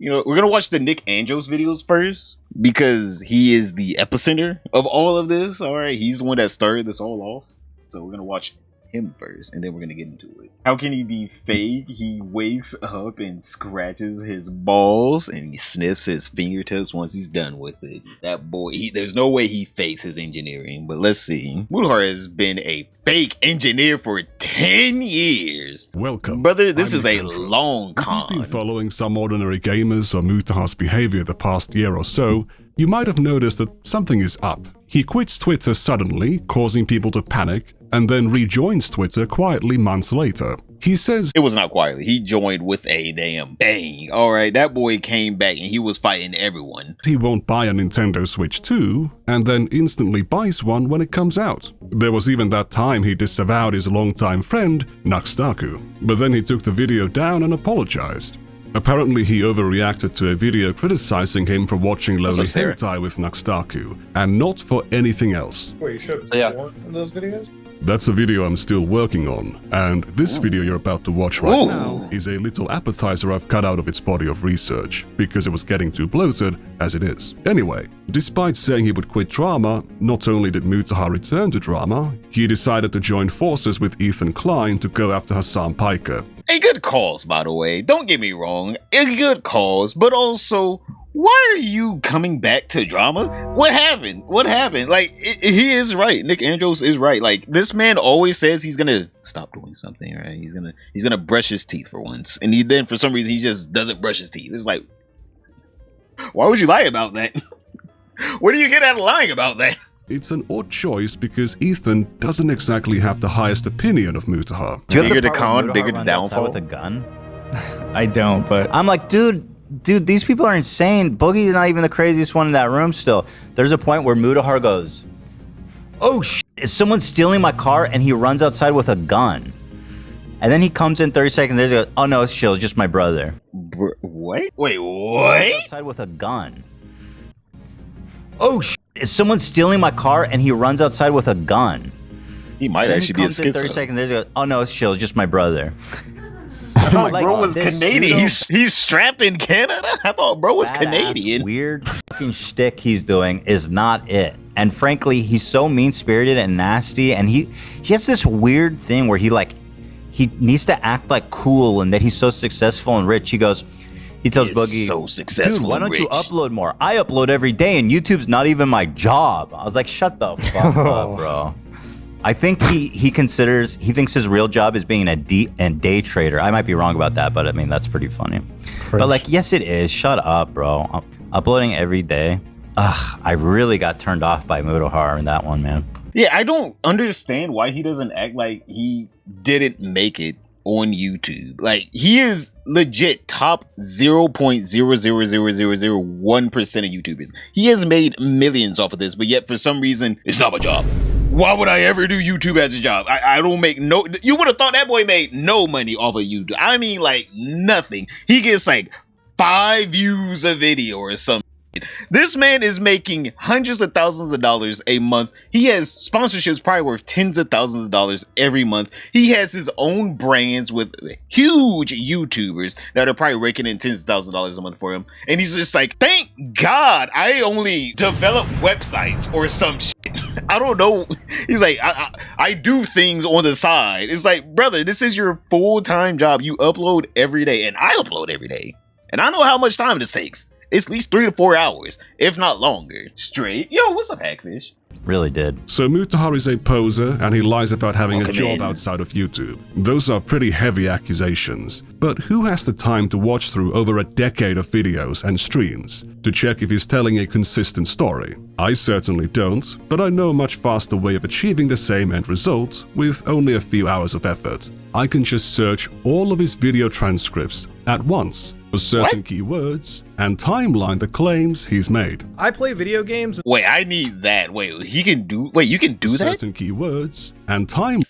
You know, we're gonna watch the Nikandros videos first because he is the epicenter of all of this. All right, he's the one that started this all off. So we're gonna watch him first, and then we're gonna get into it. How can he be fake? He wakes up and scratches his balls, and he sniffs his fingertips once he's done with it. That boy, there's no way he fakes his engineering. But let's see. Mutahar has been a fake engineer for 10 years. Welcome, brother. This is a Nikandros. long con. If you've been following Someordinarygamers or Mutahar's behavior the past year or so, you might have noticed that something is up. He quits Twitter suddenly, causing people to panic, and then rejoins Twitter quietly months later. He says it was not quietly. He joined with a damn bang. All right, that boy came back and he was fighting everyone. He won't buy a Nintendo Switch 2, and then instantly buys one when it comes out. There was even that time he disavowed his longtime friend, Nikandros. But then he took the video down and apologized. Apparently he overreacted to a video criticizing him for watching lowly hentai with Nikandros, and not for anything else. Wait, you showed more in those videos? That's a video I'm still working on, and this video you're about to watch right now is a little appetizer I've cut out of its body of research, because it was getting too bloated as it is. Anyway, despite saying he would quit drama, not only did Mutahar return to drama, he decided to join forces with Ethan Klein to go after Hassan Piker. A good cause, by the way. Don't get me wrong. A good cause, but also, why are you coming back to drama? What happened? What happened? Like, he is right. Nikandros is right. Like, this man always says he's gonna stop doing something, right? He's gonna brush his teeth for once, and then for some reason he just doesn't brush his teeth. It's like, why would you lie about that? Where do you get out of lying about that? It's an odd choice because Ethan doesn't exactly have the highest opinion of Mutahar. Do you have bigger the the con, bigger the runs downfall? outside with a gun? I don't, but I'm like, dude, these people are insane. Boogie's not even the craziest one in that room still. There's a point where Mutahar goes, oh shit, is someone stealing my car? And he runs outside with a gun. And then he comes in 30 seconds later and goes, oh no, it's chill, it's just my brother. What? Wait, what? Outside with a gun. Oh shit, is someone stealing my car? And he runs outside with a gun. He might actually be a schizo. 30 seconds later and goes, oh no, it's chill, it's just my brother. I thought bro was Canadian. He's strapped in Canada? I thought bro was Canadian. Weird fucking shtick he's doing is not it. And frankly, he's so mean-spirited and nasty, and he has this weird thing where he needs to act like cool and that he's so successful and rich. He tells Boogie, so successful, dude, why don't and you rich. upload more? I upload every day and YouTube's not even my job. I was like, shut the fuck up, bro. I think he thinks his real job is being a day trader. I might be wrong about that, but I mean, that's pretty funny. But like, yes, it is. Shut up, bro. Uploading every day. Ugh, I really got turned off by Mutahar in that one, man. Yeah, I don't understand why he doesn't act like he didn't make it on YouTube. Like, he is legit top 0.00001% of YouTubers. He has made millions off of this, but yet for some reason, it's not my job. Why would I ever do YouTube as a job? I don't make no... You would have thought that boy made no money off of YouTube. I mean, like, nothing. He gets, like, 5 views a video or something. This man is making hundreds of thousands of dollars a month. He has sponsorships probably worth tens of thousands of dollars every month. He has his own brands with huge YouTubers that are probably raking in tens of thousands of dollars a month for him. And he's just like, thank God I only develop websites or some shit. I don't know. He's like, I do things on the side. It's like, brother, this is your full-time job. You upload every day, and I upload every day. And I know how much time this takes. It's at least 3 to 4 hours, if not longer. Straight. Yo, what's up, Hackfish? Really did. So Mutahar is a poser, and he lies about having a job outside of YouTube. Those are pretty heavy accusations. But who has the time to watch through over a decade of videos and streams to check if he's telling a consistent story? I certainly don't, but I know a much faster way of achieving the same end result with only a few hours of effort. I can just search all of his video transcripts at once for certain keywords and timeline the claims he's made. I play video games. Wait, I need that. Wait, you can do that? Certain keywords and time.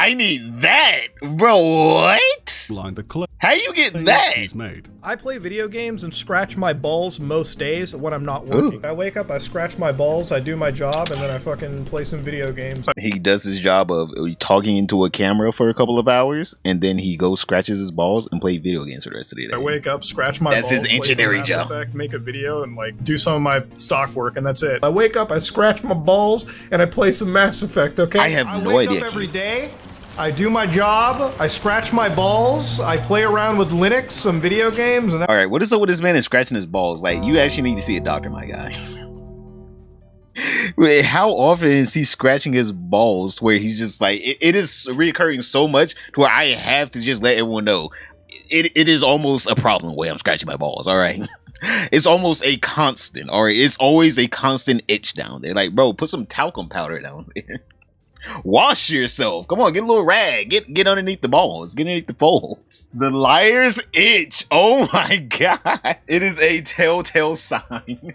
I need that, bro. What? Blind the claim How you get that? he's made. I play video games and scratch my balls most days when I'm not working. I wake up, I scratch my balls, I do my job, and then I fucking play some video games. He does his job of talking into a camera for a couple of hours, and then he goes scratches his balls and play video games for the rest of the day. I wake up, scratch my That's balls, his play some engineering Mass job. Effect, make a video, and like do some of my stock work, and that's it. I wake up, I scratch my balls, and I play some Mass Effect. Okay. I have no wake idea, up every Keith. day. I do my job. I scratch my balls. I play around with Linux, some video games, and All right, what is up with this man and scratching his balls? Like, you actually need to see a doctor, my guy. Wait, how often is he scratching his balls where he's just like, it is reoccurring so much to where I have to just let everyone know it is almost a problem the way I'm scratching my balls, all right? It's almost a constant, all right? It's always a constant itch down there. Like, bro, put some talcum powder down there. Wash yourself. Come on, get a little rag. Get underneath the balls. Get underneath the folds. The liar's itch. Oh my god. It is a telltale sign.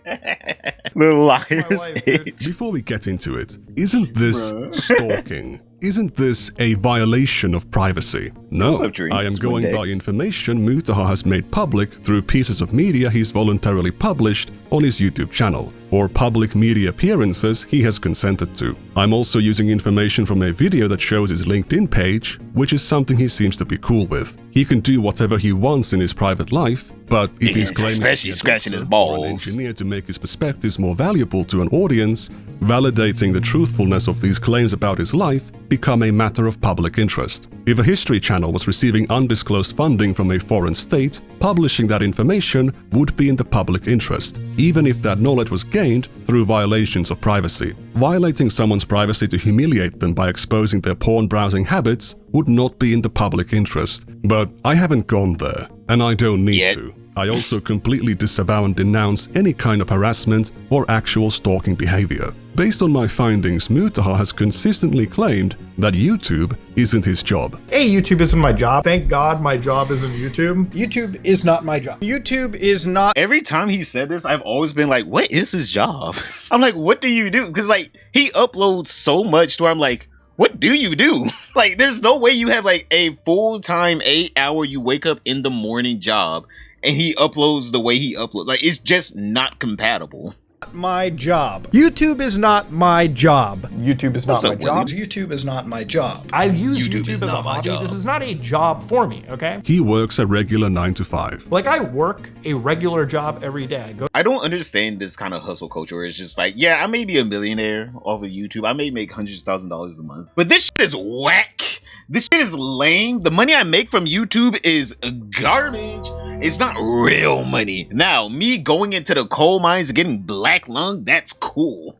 The liar's wife, dude. itch. Before we get into it, isn't this stalking? Isn't this a violation of privacy? No, What's up, Dreams? I am going by Windex. information Mutahar has made public through pieces of media he's voluntarily published on his YouTube channel, or public media appearances he has consented to. I'm also using information from a video that shows his LinkedIn page, which is something he seems to be cool with. He can do whatever he wants in his private life, but if he's Yes, claiming to especially be a scratching his doctor or an balls. engineer to make his perspectives more valuable to an audience, validating the truthfulness of these claims about his life become a matter of public interest. If a history channel was receiving undisclosed funding from a foreign state, publishing that information would be in the public interest, even if that knowledge was gained through violations of privacy. Violating someone's privacy to humiliate them by exposing their porn browsing habits would not be in the public interest. But I haven't gone there, and I don't need Yet. to. I also completely disavow and denounce any kind of harassment or actual stalking behavior. Based on my findings, Mutahar has consistently claimed that YouTube isn't his job. hey, YouTube isn't my job. Thank God my job isn't YouTube. YouTube is not my job. YouTube is not. Every time he said this, I've always been like, what is his job? I'm like, what do you do? Because, like, he uploads so much to where I'm like, what do you do? Like, there's no way you have, like, a full-time 8-hour you wake up in the morning job and he uploads the way he uploads. Like, it's just not compatible. My job. YouTube is not my job. YouTube is What's not up, my job. Williams? YouTube is not my job. I use YouTube YouTube is as a not my hobby. job. This is not a job for me, okay? He works a regular 9 to 5. Like, I work a regular job every day. I go I don't understand this kind of hustle culture where it's just like, yeah, I may be a millionaire off of YouTube. I may make hundreds of thousands of dollars a month. But this shit is whack. This shit is lame. The money I make from YouTube is garbage. It's not real money. Now, me going into the coal mines and getting black lung, that's cool.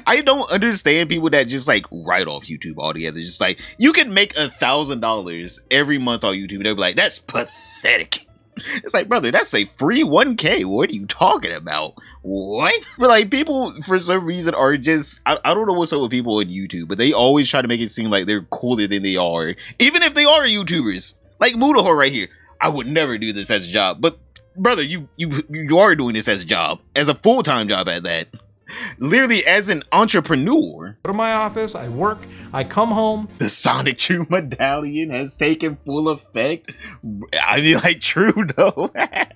I don't understand people that just like write off YouTube altogether. Just like, you can make $1,000 every month on YouTube. They'll be like, that's pathetic. It's like, brother, that's a free 1K. What are you talking about? What? But like, people for some reason are just, I don't know what's up with people on YouTube, but they always try to make it seem like they're cooler than they are, even if they are YouTubers. Like Mutahar right here. I would never do this as a job, but brother, you are doing this as a job, as a full-time job at that. Literally as an entrepreneur. to my office, I work, I come home. The Sonic Medallion has taken full effect. I mean, like, true though.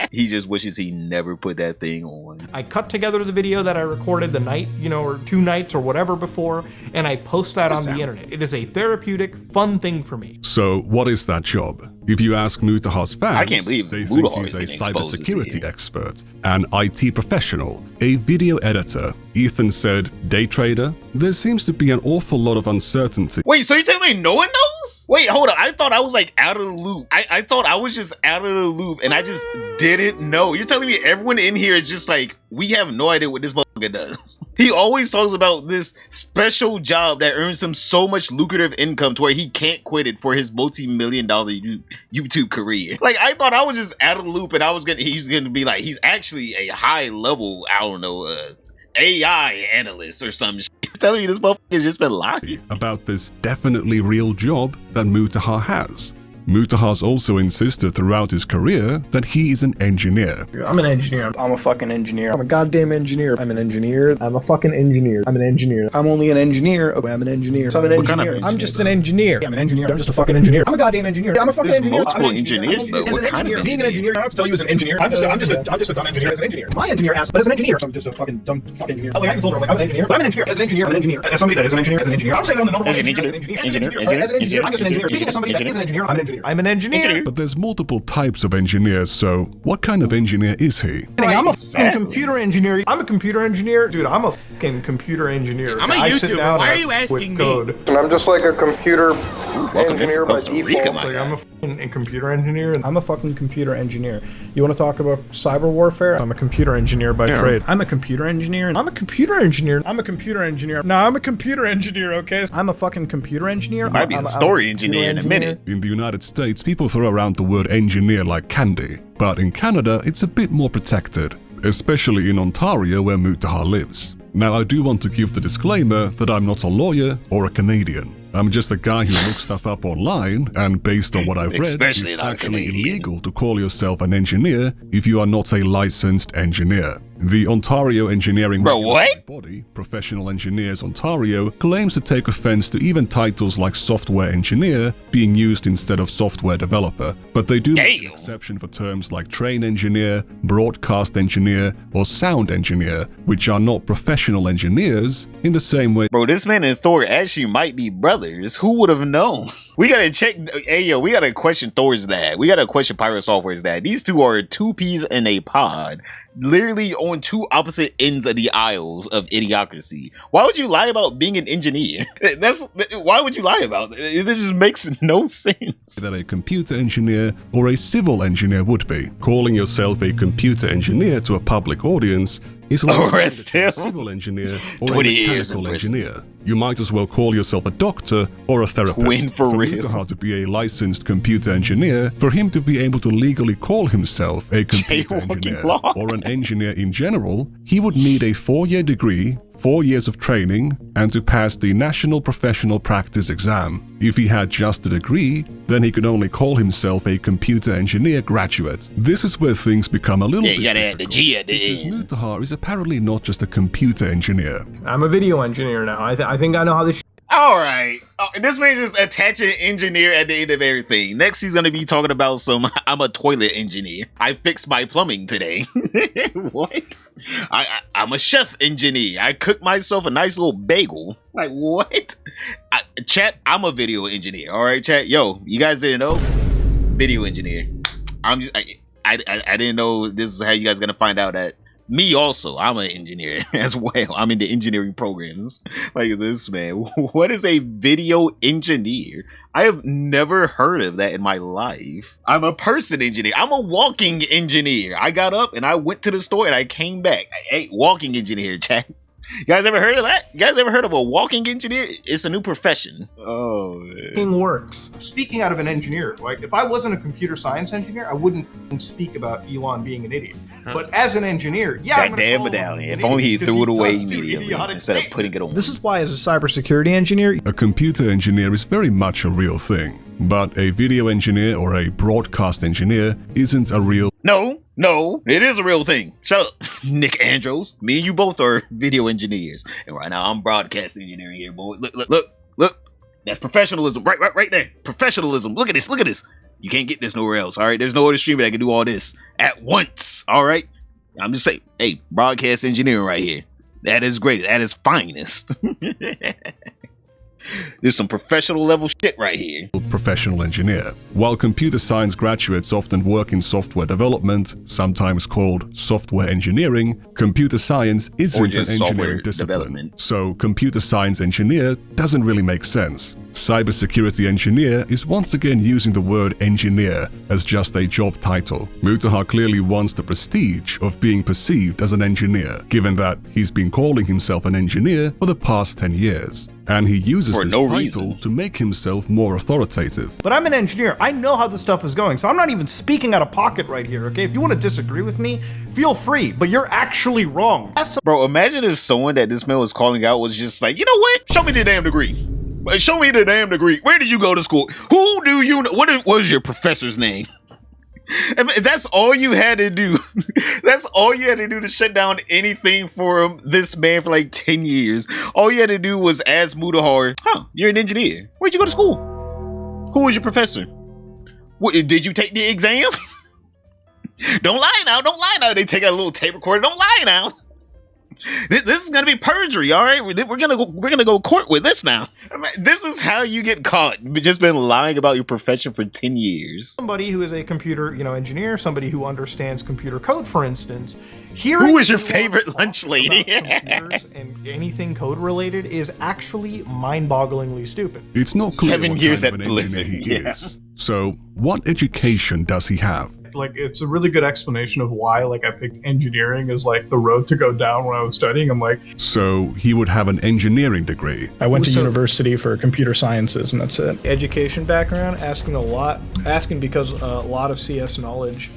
He just wishes he never put that thing on. I cut together the video that I recorded the night, or 2 nights or whatever before, and I post that on the internet. It is a therapeutic, fun thing for me. So, what is that job? If you ask Mutahar's fans, I can't believe they Mutahar think is he's a getting exposed this cybersecurity year. expert, an IT professional, a video editor. Ethan said, day trader. There seems to be an awful lot of uncertainty. Wait, so you're telling me no one knows? Wait, hold on. I thought I was like out of the loop. I thought I was just out of the loop and I just didn't know. You're telling me everyone in here is just like, we have no idea what this motherfucker does. He always talks about this special job that earns him so much lucrative income to where he can't quit it for his multi-million-dollar YouTube career. Like, I thought I was just out of the loop and he's gonna be like, he's actually a high level, I don't know, AI analyst or some shit. I'm telling you, this motherfucker's just been lying. About this definitely real job that Mutahar has. Mutahar's also insisted throughout his career that he is an engineer. I'm an engineer. I'm a fucking engineer. I'm a goddamn engineer. I'm an engineer. I'm a fucking engineer. I'm an engineer. I'm only an engineer. Oh, I'm an engineer. I'm an engineer. I'm just an engineer. I'm an engineer. I'm just a fucking engineer. I'm a goddamn engineer. I'm a fucking engineer. There's multiple engineers though. As an engineer, being an engineer, I don't have to tell you as an engineer. I'm just a dumb engineer as an engineer. My engineer asked, but as an engineer, so I'm just a fucking dumb fucking engineer. Like I can told her, like I'm an engineer, but I'm an engineer. As an engineer, I'm an engineer. As somebody that is an engineer, as an engineer. I'm saying I'm the number one engineer. As an engineer, I'm just an engineer. Speaking of somebody that is an engineer, I'm an engineer. I'm an engineer. But there's multiple types of engineers, so what kind of engineer is he? I'm a fucking computer engineer. I'm a computer engineer. Dude, I'm a fucking computer engineer. I'm a YouTuber. Why are you asking me? And I'm just like a computer engineer by default. Like, I'm a fucking computer engineer. And I'm a fucking computer engineer. You want to talk about cyber warfare? I'm a computer engineer by trade. I'm a computer engineer. I'm a computer engineer. I'm a computer engineer. No, I'm a computer engineer, okay? I'm a fucking computer engineer. Might be a story engineer in a minute. In the United States, people throw around the word engineer like candy, but in Canada, it's a bit more protected, especially in Ontario where Mutahar lives. Now, I do want to give the disclaimer that I'm not a lawyer or a Canadian. I'm just a guy who looks stuff up online, and based on what I've read, it's actually illegal to call yourself an engineer if you are not a licensed engineer. The Ontario Engineering Body, Professional Engineers Ontario, claims to take offense to even titles like software engineer being used instead of software developer, but they do make an exception for terms like train engineer, broadcast engineer, or sound engineer, which are not professional engineers in the same way. Bro, this man and Thor actually might be brothers. Who would have known? We gotta check. Hey, yo, we gotta question Thor's dad. We gotta question Pirate Software's dad. These two are two peas in a pod. Literally on two opposite ends of the aisles of idiocracy. Why would you lie about being an engineer? Why would you lie about it? It just makes no sense. That a computer engineer or a civil engineer would be. Calling yourself a computer engineer to a public audience is like a civil engineer or a mechanical engineer. You might as well call yourself a doctor or a therapist. For real. Mutahar to be a licensed computer engineer, for him to be able to legally call himself a computer engineer or an engineer in general, he would need a 4-year degree, 4 years of training, and to pass the National Professional Practice Exam. If he had just a degree, then he could only call himself a computer engineer graduate. This is where things become a little bit difficult, the G at the because Mutahar is apparently not just a computer engineer. I'm a video engineer now. I think I know how this All right. This man just attaching engineer at the end of everything. Next, he's going to be talking about I'm a toilet engineer. I fixed my plumbing today. What? I'm a chef engineer. I cooked myself a nice little bagel. Like, what? Chat, I'm a video engineer. All right, chat. Yo, you guys didn't know? Video engineer. I didn't know this is how you guys going to find out that. Me also, I'm an engineer as well. I'm in the engineering programs. Like this, man. What is a video engineer? I have never heard of that in my life. I'm a person engineer. I'm a walking engineer. I got up and I went to the store and I came back. Hey, walking engineer, chat. You guys ever heard of that? You guys ever heard of a walking engineer? It's a new profession. Oh, man. Thing works. Speaking out of an engineer, like if I wasn't a computer science engineer, I wouldn't speak about Elon being an idiot. But as an engineer, yeah, goddamn medallion. If only he threw it away immediately instead of putting it on. This is why, as a cybersecurity engineer, a computer engineer is very much a real thing. But a video engineer or a broadcast engineer isn't a real. No, it is a real thing. Shut up, Nikandros. Me and you both are video engineers, and right now I'm broadcast engineering here, boy. Look. That's professionalism, right there. Professionalism. Look at this. You can't get this nowhere else. All right, there's no other streamer that can do all this at once. All right, I'm just saying. Hey, broadcast engineering right here. That is great. That is finest. There's some professional level shit right here. Professional engineer. While computer science graduates often work in software development, sometimes called software engineering, computer science isn't an engineering discipline. So computer science engineer doesn't really make sense. Cybersecurity engineer is once again using the word engineer as just a job title. Mutahar clearly wants the prestige of being perceived as an engineer, given that he's been calling himself an engineer for the past 10 years. And he uses this title to make himself more authoritative. But I'm an engineer. I know how this stuff is going, so I'm not even speaking out of pocket right here, okay? If you want to disagree with me, feel free, but you're actually wrong. Bro, imagine if someone that this man was calling out was just like, you know what? Show me the damn degree. Show me the damn degree. Where did you go to school? Who do you know? What was your professor's name? I mean, that's all you had to do. That's all you had to do to shut down anything for this man for like 10 years. All you had to do was ask Mutahar, you're an engineer. Where'd you go to school? Who was your professor? Did you take the exam? Don't lie now. Don't lie now. They take out a little tape recorder. Don't lie now. This is gonna be perjury, all right? We're gonna go court with this now. I mean, this is how you get caught. You've just been lying about your profession for 10 years. Somebody who is a computer, engineer, somebody who understands computer code, for instance. Who is your favorite lunch lady? Computers and anything code related is actually mind-bogglingly stupid. It's not clear 7 years what at kind of an Blizzard. engineer he is. So, what education does he have? Like, it's a really good explanation of why, like, I picked engineering as, like, the road to go down when I was studying. I'm like... So, he would have an engineering degree. I went to university for computer sciences, and that's it. Education background, asking because a lot of CS knowledge.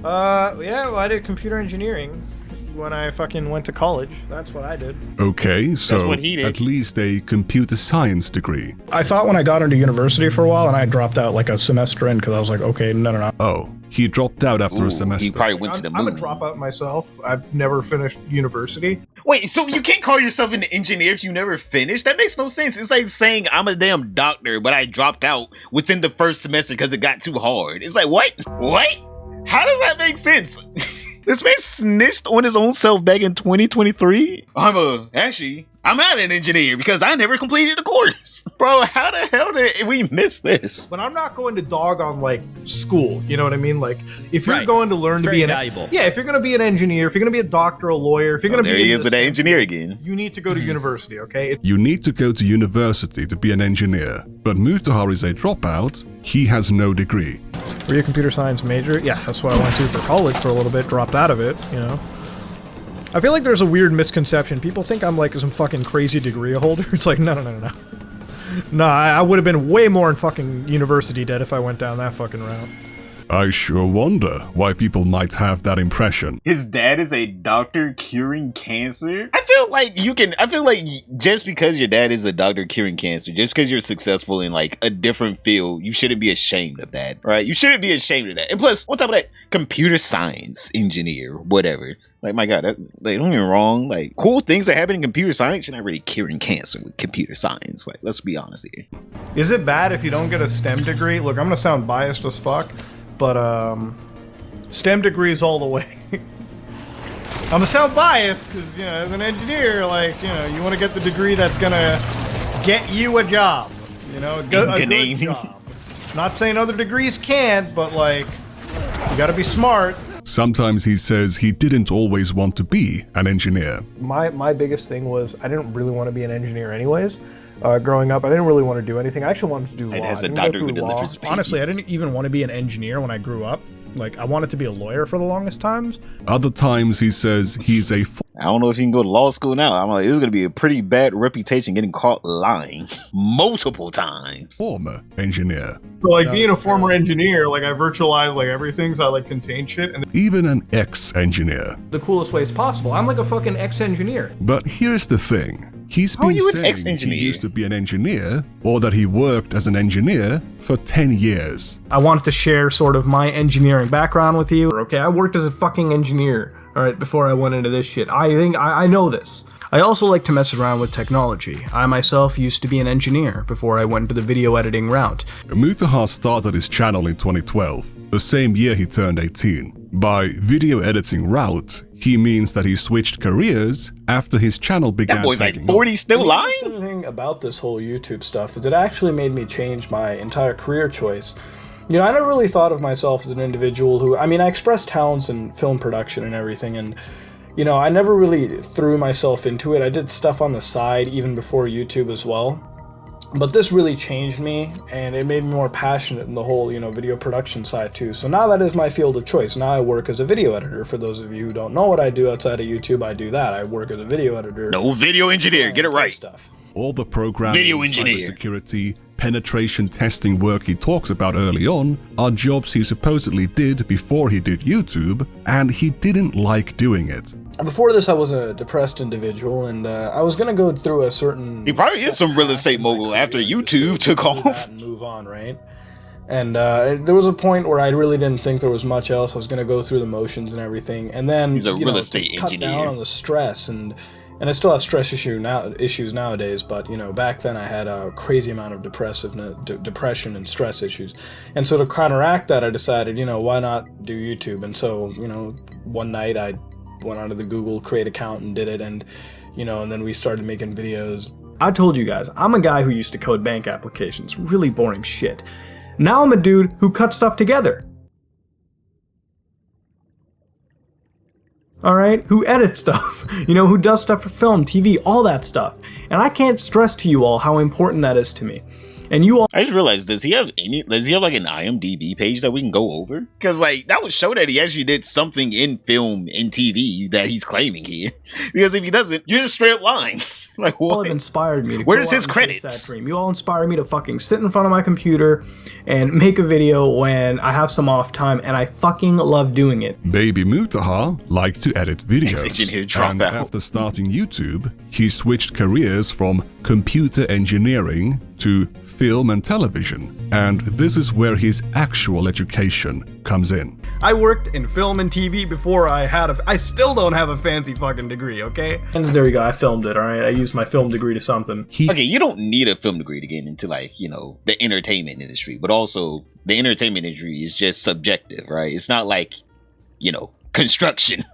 I did computer engineering when I fucking went to college. That's what I did. Okay, so That's what he did. at least a computer science degree. I thought when I got into university for a while, and I dropped out like a semester in, because I was like, okay, no. Oh, he dropped out after a semester. He probably went to the moon. I'm a dropout myself. I've never finished university. Wait, so you can't call yourself an engineer if you never finished? That makes no sense. It's like saying I'm a damn doctor, but I dropped out within the first semester because it got too hard. It's like, what? What? How does that make sense? This man snitched on his own self back in 2023? I'm not an engineer because I never completed the course. Bro, how the hell did we miss this? But I'm not going to dog on, like, school. You know what I mean? Like, if you're going to learn to be valuable. Yeah, if you're going to be an engineer, if you're going to be a doctor, a lawyer, if you're going to There be... he is with that engineer again. You need to go to university, okay? You need to go to university to be an engineer. But Mutahar is a dropout. He has no degree. Were you a computer science major? Yeah, that's what I went to for college for a little bit, dropped out of it, I feel like there's a weird misconception. People think I'm like some fucking crazy degree holder. It's like, no. No, I would have been way more in fucking university debt if I went down that fucking route. I sure wonder why people might have that impression. His dad is a doctor curing cancer? I feel like just because your dad is a doctor curing cancer, just because you're successful in like a different field, you shouldn't be ashamed of that, right? You shouldn't be ashamed of that. And plus, on top of that, computer science engineer, whatever. Like, my God, they don't get me wrong. Like, cool things that happen in computer science, you're not really curing cancer with computer science. Like, let's be honest here. Is it bad if you don't get a STEM degree? Look, I'm gonna sound biased as fuck, but STEM degrees all the way. I'm gonna sound biased because, as an engineer, like, you want to get the degree that's gonna get you a job. A good job. Not saying other degrees can't, but like, you gotta be smart. Sometimes he says he didn't always want to be an engineer. My biggest thing was I didn't really want to be an engineer anyways. Growing up, I didn't really want to do anything. I actually wanted to do law. As a doctor who delivers babies. Honestly, I didn't even want to be an engineer when I grew up. Like, I wanted to be a lawyer for the longest times. Other times he says he's a... I don't know if you can go to law school now. I'm like, this is going to be a pretty bad reputation getting caught lying multiple times. Former engineer. So, like, being a former engineer, like, I virtualize, like, everything, so I, like, contain shit. And even an ex-engineer. The coolest ways possible. I'm like a fucking ex-engineer. But here's the thing. He's been saying he used to be an engineer, or that he worked as an engineer for 10 years. I wanted to share sort of my engineering background with you. Okay, I worked as a fucking engineer, alright, before I went into this shit. I know this. I also like to mess around with technology. I myself used to be an engineer before I went into the video editing route. Mutahar started his channel in 2012, the same year he turned 18. By video editing route, he means that he switched careers after his channel began. That boy's like 40, still lying? The interesting thing about this whole YouTube stuff is it actually made me change my entire career choice. I never really thought of myself as an individual who, I express talents in film production and everything, and, I never really threw myself into it. I did stuff on the side even before YouTube as well. But this really changed me, and it made me more passionate in the whole, video production side too. So now that is my field of choice. Now I work as a video editor. For those of you who don't know what I do outside of YouTube, I do that. I work as a video editor. No, video engineer. Get it right. All the programming, video engineer, cybersecurity, penetration testing work he talks about early on are jobs he supposedly did before he did YouTube, and he didn't like doing it. Before this, I was a depressed individual, and I was gonna go through a certain... He probably is some real estate mogul after YouTube took off. And move on, right? And there was a point where I really didn't think there was much else. I was gonna go through the motions and everything, and then he's a real estate cut engineer. down on the stress, and I still have stress issues nowadays. But back then I had a crazy amount of depression and stress issues, and so to counteract that, I decided, why not do YouTube? And so one night I went onto the Google Create account and did it, and and then we started making videos. I told you guys, I'm a guy who used to code bank applications, really boring shit. Now I'm a dude who cuts stuff together. Alright? Who edits stuff, who does stuff for film, TV, all that stuff. And I can't stress to you all how important that is to me. And you all... I just realized, does he have like an IMDb page that we can go over? Because that would show that he actually did something in film and TV that he's claiming here. Because if he doesn't, you're just straight up lying. What? You all have inspired me to Where's his credits? That dream. You all inspire me to fucking sit in front of my computer and make a video when I have some off time, and I fucking love doing it. Baby Mutahar liked to edit videos, and out. after starting YouTube, he switched careers from computer engineering to film and television, and this is where his actual education comes in. I worked in film and TV before I still don't have a fancy fucking degree, okay? And there you go, I filmed it, alright? I used my film degree to something. Okay, you don't need a film degree to get into the entertainment industry, but also the entertainment industry is just subjective, right? It's not like, construction,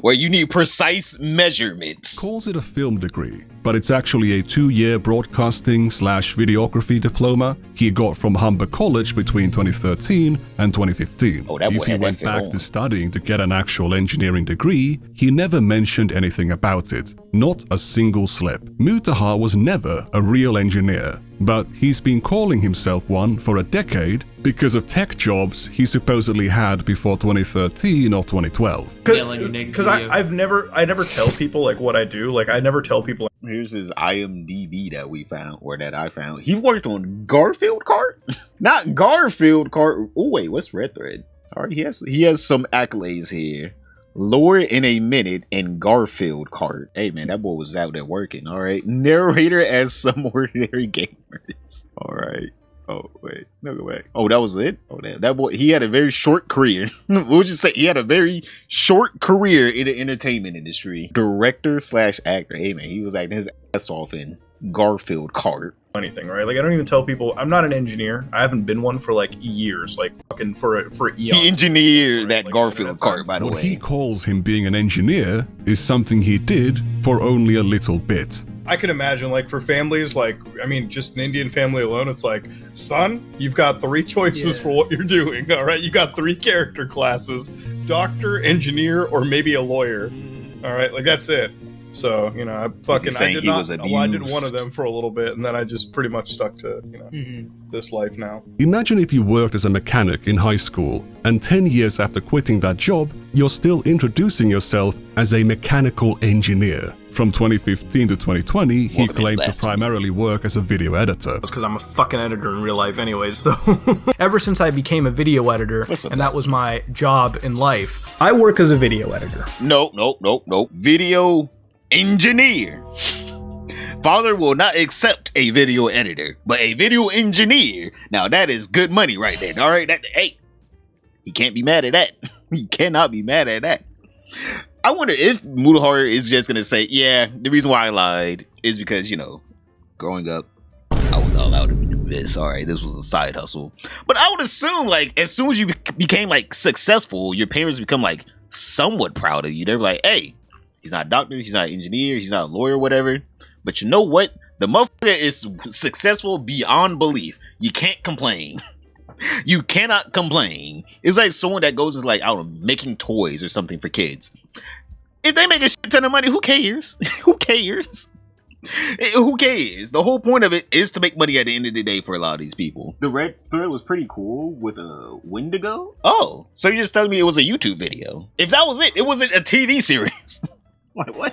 where you need precise measurements. Calls it a film degree, but it's actually a 2-year broadcasting/videography diploma he got from Humber College between 2013 and 2015. Oh, that boy if he had went that back on. to studying to get an actual engineering degree, he never mentioned anything about it. Not a single slip. Mutahar was never a real engineer, but he's been calling himself one for a decade because of tech jobs he supposedly had before 2013 or 2012. Because I never tell people what I do. I never tell people. Here's his IMDb that I found. He worked on Garfield Kart? Not Garfield Kart. Oh wait, what's Red Thread? All right, he has some accolades here. Lower in a Minute and Garfield Kart. Hey man, that boy was out there working. All right, narrator as Someordinarygamers. All right. Oh wait, no, go back. Oh, that was it. Oh damn, that boy, he had a very short career. What would you say? He had a very short career in the entertainment industry. Director/actor. Hey man, he was acting his ass off in Garfield Kart. Anything, right? I don't even tell people I'm not an engineer. I haven't been one for years, fucking for eons. He engineered that Garfield Kart, by the way. What he calls him being an engineer is something he did for only a little bit. I can imagine, for families, just an Indian family alone, it's son, you've got 3 choices for what you're doing, all right? You got 3 character classes, doctor, engineer, or maybe a lawyer, all right? That's it. So, I did one of them for a little bit, and then I just pretty much stuck to, this life now. Imagine if you worked as a mechanic in high school, and 10 years after quitting that job, you're still introducing yourself as a mechanical engineer. From 2015 to 2020, he claimed to primarily work as a video editor. That's because I'm a fucking editor in real life anyways, so... Ever since I became a video editor, and that was my job in life, I work as a video editor. Nope. Video engineer. Father will not accept a video editor, but a video engineer. Now that is good money right there. All right, hey, he can't be mad at that. He cannot be mad at that. I wonder if Mutahar is just gonna say, yeah, the reason why I lied is because, growing up, I was not allowed to do this. All right, this was a side hustle. But I would assume, as soon as you became successful, your parents become somewhat proud of you. They're like, hey, he's not a doctor, he's not an engineer, he's not a lawyer, whatever. But you know what? The motherfucker is successful beyond belief. You can't complain. You cannot complain. It's like someone that goes I don't know, making toys or something for kids. If they make a shit ton of money, who cares? Who cares? Who cares? The whole point of it is to make money at the end of the day for a lot of these people. The Red Thread was pretty cool with a Wendigo. Oh, so you're just telling me it was a YouTube video? If that was it wasn't a TV series. What?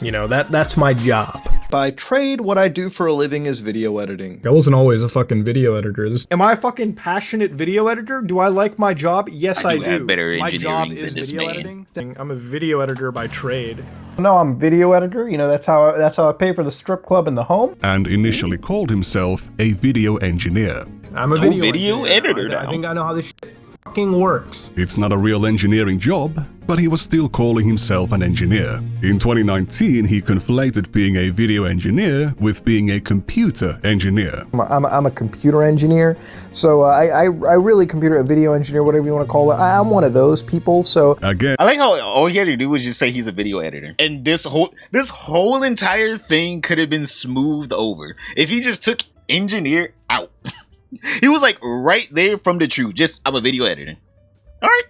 That's my job. By trade, what I do for a living is video editing. I wasn't always a fucking video editor. Am I a fucking passionate video editor? Do I like my job? Yes, I do. Have better My job engineering is than this video man. editing. I'm a video editor by trade. No, I'm video editor. You know, that's how I pay for the strip club and the home. And initially called himself a video engineer. I'm a video editor now. I think I know how this shit fucking works. It's not a real engineering job, but he was still calling himself an engineer. In 2019, he conflated being a video engineer with being a computer engineer. I'm a computer engineer, so I really a video engineer, whatever you want to call it. I'm one of those people, so... Again, I like how all he had to do was just say he's a video editor. And this whole entire thing could have been smoothed over if he just took engineer out. He was like right there from the truth. Just, I'm a video editor. All right,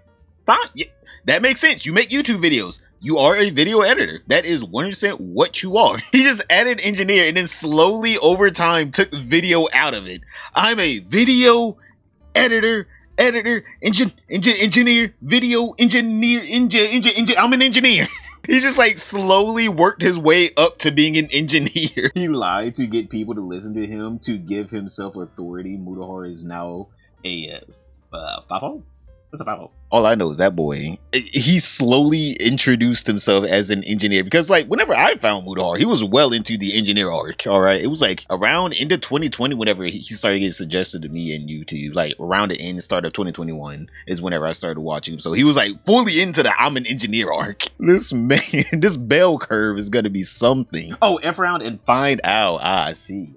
fine. Yeah, that makes sense. You make YouTube videos. You are a video editor. That is 100% what you are. He just added engineer and then slowly over time took video out of it. I'm a video editor, engineer, video engineer, I'm an engineer. He just like slowly worked his way up to being an engineer. He lied to get people to listen to him, to give himself authority. Mutahar is now a 5-0? What's a 5-0? All I know is that boy, he slowly introduced himself as an engineer, because like whenever I found Mutahar, he was well into the engineer arc. All right, it was like around into 2020 whenever he started getting suggested to me in YouTube. Like around the end, start of 2021 is whenever I started watching him. So he was like fully into the I'm an engineer arc. This man, this bell curve is gonna be something. Oh, F around and find out. I see.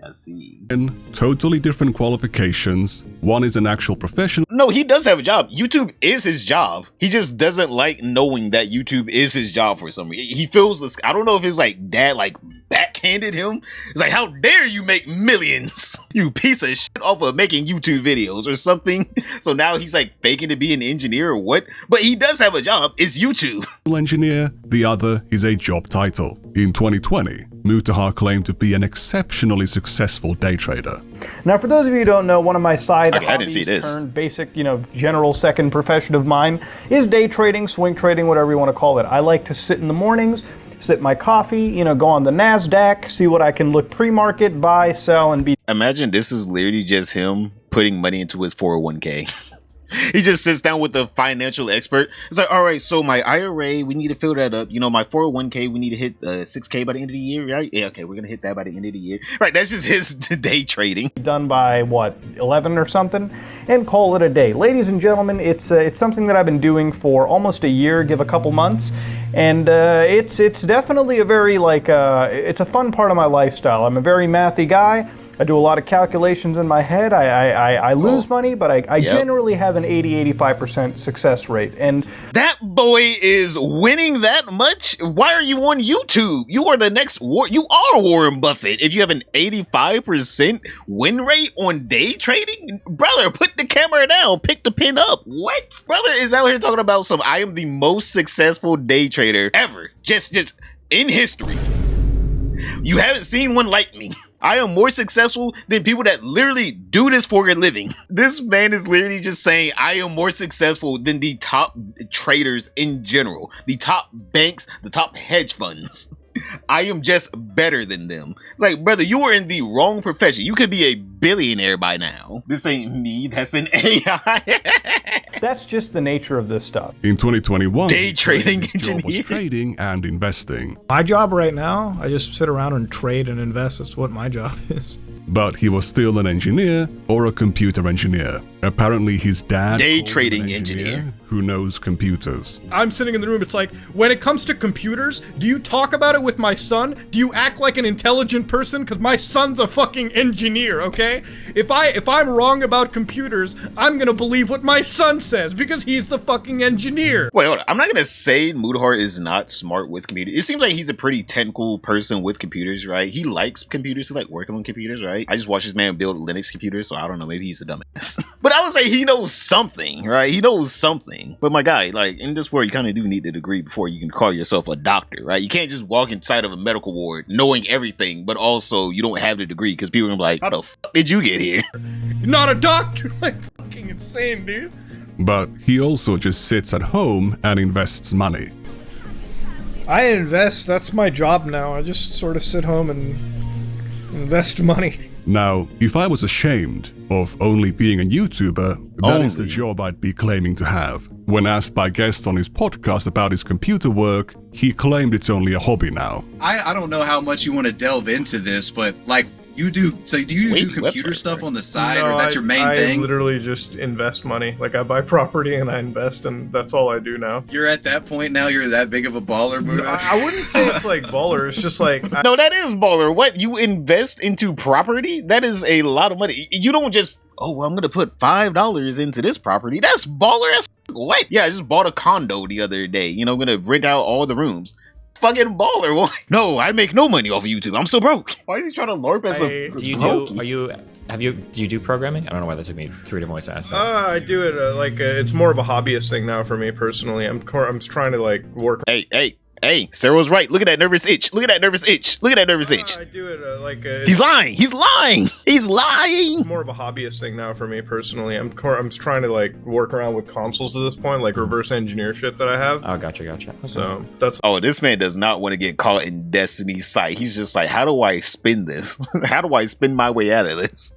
totally different qualifications. One is an actual professional. No, he does have a job. YouTube is his job. He just doesn't like knowing that YouTube is his job for some reason. He feels this. I don't know if his like dad like backhanded him. It's like, how dare you make millions, you piece of shit, off of making YouTube videos or something. So now he's like faking to be an engineer or what? But he does have a job. It's YouTube. Engineer, the other is a job title. In 2020, Mutahar claimed to be an exceptionally successful day trader. Now, for those of you who don't know, one of my side I didn't see hobbies this. turned basic, general second profession of mine is day trading, swing trading, whatever you want to call it. I like to sit in the mornings, sip my coffee, go on the NASDAQ, see what I can look pre-market, buy, sell, and be... Imagine this is literally just him putting money into his 401k. He just sits down with the financial expert. It's like, all right, so my IRA, we need to fill that up. My 401k, we need to hit 6K by the end of the year, right? Yeah, okay, we're going to hit that by the end of the year. Right, that's just his day trading. Done by, 11 or something? And call it a day. Ladies and gentlemen, it's something that I've been doing for almost a year, give a couple months. And it's definitely a very, it's a fun part of my lifestyle. I'm a very mathy guy. I do a lot of calculations in my head. I lose money, but I generally have an 80-85% success rate. And that boy is winning that much? Why are you on YouTube? You are the next you are Warren Buffett if you have an 85% win rate on day trading? Brother, put the camera down. Pick the pin up. What? Brother is out here talking about I am the most successful day trader ever. Just in history. You haven't seen one like me. I am more successful than people that literally do this for a living. This man is literally just saying I am more successful than the top traders in general, the top banks, the top hedge funds. I am just better than them. It's like, brother, you are in the wrong profession. You could be a billionaire by now. This ain't me. That's an AI. That's just the nature of this stuff. In 2021, day trading engineer was trading and investing. My job right now, I just sit around and trade and invest. That's what my job is. But he was still an engineer or a computer engineer. Apparently his dad day trading engineer who knows computers. I'm sitting in the room, it's like, when it comes to computers, do you talk about it with my son? Do you act like an intelligent person? Because my son's a fucking engineer, okay? If I'm wrong about computers, I'm gonna believe what my son says because he's the fucking engineer. Wait, hold on. I'm not gonna say Mutahar is not smart with computers. It seems like he's a pretty technical person with computers, right? He likes computers. He like working on computers, right? I just watched this man build Linux computers, so I don't know. Maybe he's a dumbass. But I would say he knows something, right? He knows something. But my guy, in this world, you kind of do need the degree before you can call yourself a doctor, right? You can't just walk inside of a medical ward knowing everything, but also you don't have the degree because people are gonna be like, how the fuck did you get here? You're not a doctor? Fucking insane, dude. But he also just sits at home and invests money. I invest. That's my job now. I just sort of sit home and invest money. Now, if I was ashamed of only being a YouTuber, that is the job I'd be claiming to have. When asked by guests on his podcast about his computer work, he claimed it's only a hobby now. I don't know how much you want to delve into this, but like, do you do computer stuff on the side, or that's your main thing? I literally just invest money. Like, I buy property and I invest, and that's all I do now. You're at that point now, you're that big of a baller, Muta? I wouldn't say it's like baller, it's just like... No, that is baller. What? You invest into property? That is a lot of money. You don't just, oh, well, I'm going to put $5 into this property. That's baller as what? Yeah, I just bought a condo the other day. You know, I'm going to rent out all the rooms. Fucking baller. What? No, I make no money off of YouTube. I'm so broke. Why is he trying to LARP as a do you do programming? I don't know why that took me 3 different ways to ask that. I do it it's more of a hobbyist thing now for me personally. I'm trying to like work. Hey, Sarah was right. Look at that nervous itch. Look at that nervous itch. Look at that nervous itch. I do it He's lying. He's lying. He's lying. It's more of a hobbyist thing now for me personally. I'm trying to like work around with consoles at this point, like reverse engineer shit that I have. Oh, gotcha. Okay. So that's. Oh, this man does not want to get caught in Destiny's sight. He's just like, how do I spin this? How do I spin my way out of this?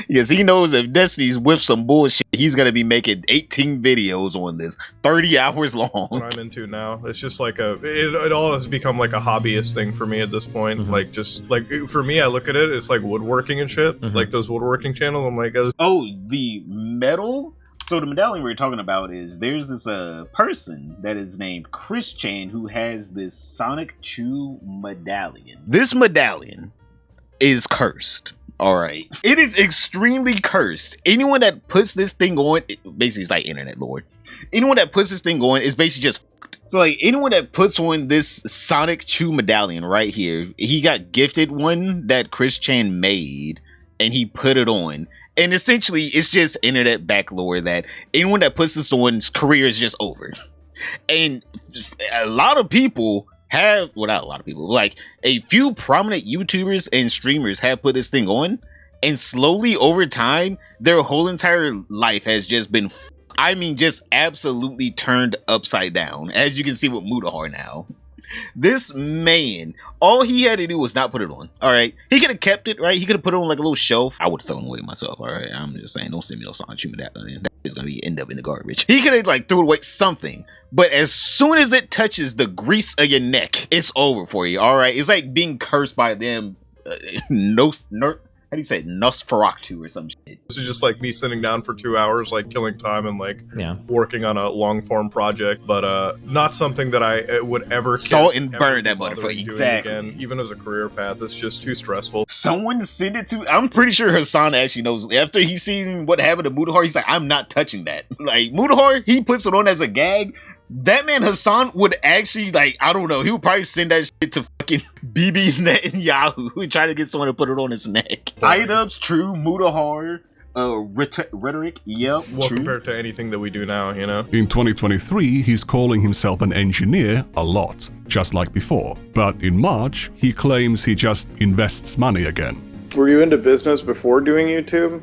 Because he knows if Destiny's with some bullshit, he's gonna be making 18 videos on this, 30 hours long. What I'm into now, it's just like it all has become like a hobbyist thing for me at this point. Mm-hmm. Like, just like for me, I look at it, it's like woodworking and shit. Mm-hmm. Like those woodworking channels. I'm like, oh, the metal. So the medallion we're talking about is there's this person that is named Chris Chan who has this Sonic Medallion. This medallion is cursed. All right, it is extremely cursed. Anyone that puts this thing on, basically it's like internet lord. Anyone that puts this thing on is basically just fucked. So like anyone that puts on this Sonic medallion right here, he got gifted one that Chris Chan made and he put it on. And essentially it's just internet backlore that anyone that puts this on's career is just over. And a lot of people have, well, not a lot of people, like a few prominent YouTubers and streamers have put this thing on, and slowly over time their whole entire life has just been just absolutely turned upside down, as you can see with Mutahar now. This man, all he had to do was not put it on. All right, he could have kept it, right? He could have put it on like a little shelf. I would have thrown it away myself. All right, I'm just saying, don't send me no Sonic Medallion. That is gonna end up in the garbage. He could have like threw away something, but as soon as it touches the grease of your neck, it's over for you. All right, it's like being cursed by them. How do you say it? Nosferatu or some shit. This is just like me sitting down for 2 hours, like killing time and like working on a long form project, but not something that I would ever salt and burn that motherfucker. Exactly. Again, even as a career path, it's just too stressful. Someone sent it to. I'm pretty sure Hassan actually knows. After he sees what happened to Mutahar, he's like, I'm not touching that. Like Mutahar, he puts it on as a gag. That man Hassan would actually, like, I don't know, he would probably send that shit to fucking BB Net and Yahoo and try to get someone to put it on his neck. Items, true, Mutahar, rhetoric, yep, well, true. Compared to anything that we do now, you know? In 2023, he's calling himself an engineer a lot, just like before. But in March, he claims he just invests money again. Were you into business before doing YouTube?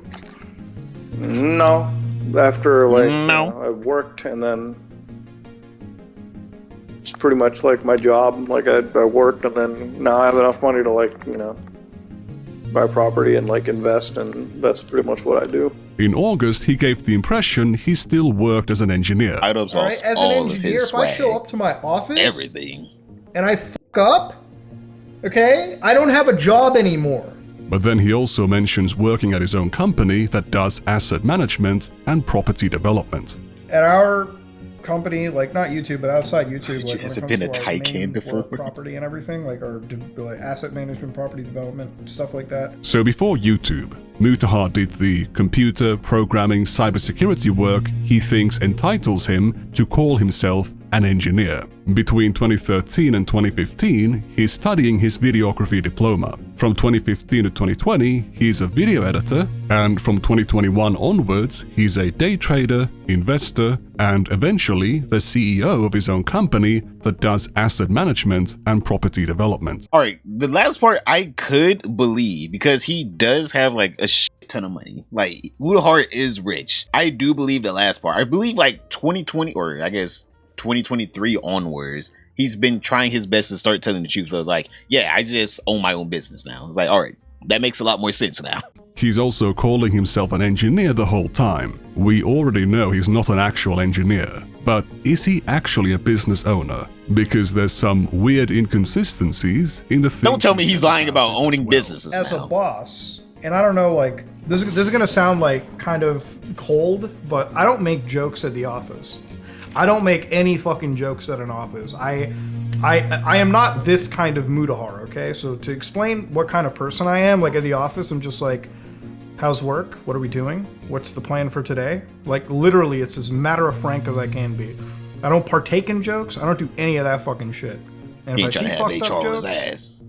No. After, like, no. I worked and then... It's pretty much like my job. Like I worked and then now I have enough money to like, you know, buy property and like invest, and that's pretty much what I do. In August, he gave the impression he still worked as an engineer. Items lost as an engineer, if I show up to my office, everything, and I fuck up, okay, I don't have a job anymore. But then he also mentions working at his own company that does asset management and property development. At our company, like not YouTube, but outside YouTube, like has it been a tight can before? Property and everything, like our like asset management, property development, stuff like that. So before YouTube, Mutahar did the computer, programming, cybersecurity work he thinks entitles him to call himself an engineer. Between 2013 and 2015, he's studying his videography diploma. From 2015 to 2020, he's a video editor, and from 2021 onwards, he's a day trader, investor, and eventually the CEO of his own company that does asset management and property development. All right, the last part I could believe because he does have like a shit ton of money. Like Mutahar is rich. I do believe the last part. I believe like 2020 or I guess 2023 onwards, he's been trying his best to start telling the truth. So like, yeah, I just own my own business now. It's like, all right, that makes a lot more sense now. He's also calling himself an engineer the whole time. We already know he's not an actual engineer. But is he actually a business owner? Because there's some weird inconsistencies in the thing. Don't tell me he's lying about owning businesses as now. a boss. And I don't know, like, this is gonna sound like kind of cold, but I don't make jokes at the office. I don't make any fucking jokes at an office. I am not this kind of Mutahar, okay? So to explain what kind of person I am, like at the office, I'm just like, how's work? What are we doing? What's the plan for today? Like literally, it's as matter of frank as I can be. I don't partake in jokes. I don't do any of that fucking shit. And if I see fucked up jokes, ass.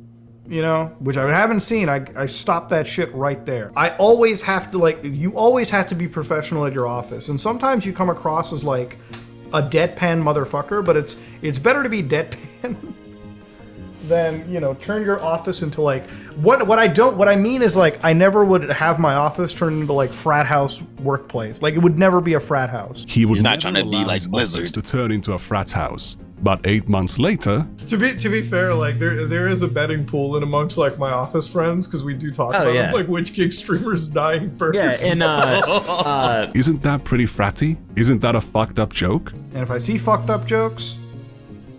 You know, which I haven't seen, I stop that shit right there. I always have to, like, you always have to be professional at your office. And sometimes you come across as like a deadpan motherfucker, but it's better to be deadpan than, you know, turn your office into like what I mean is like I never would have my office turn into like frat house workplace. Like it would never be a frat house. He's not trying to be like Blizzard to turn into a frat house. But 8 months later, to be fair, like there is a betting pool in amongst like my office friends because we do talk about like which gig streamer's dying first. Yeah, and isn't that pretty fratty? Isn't that a fucked up joke? And if I see fucked up jokes,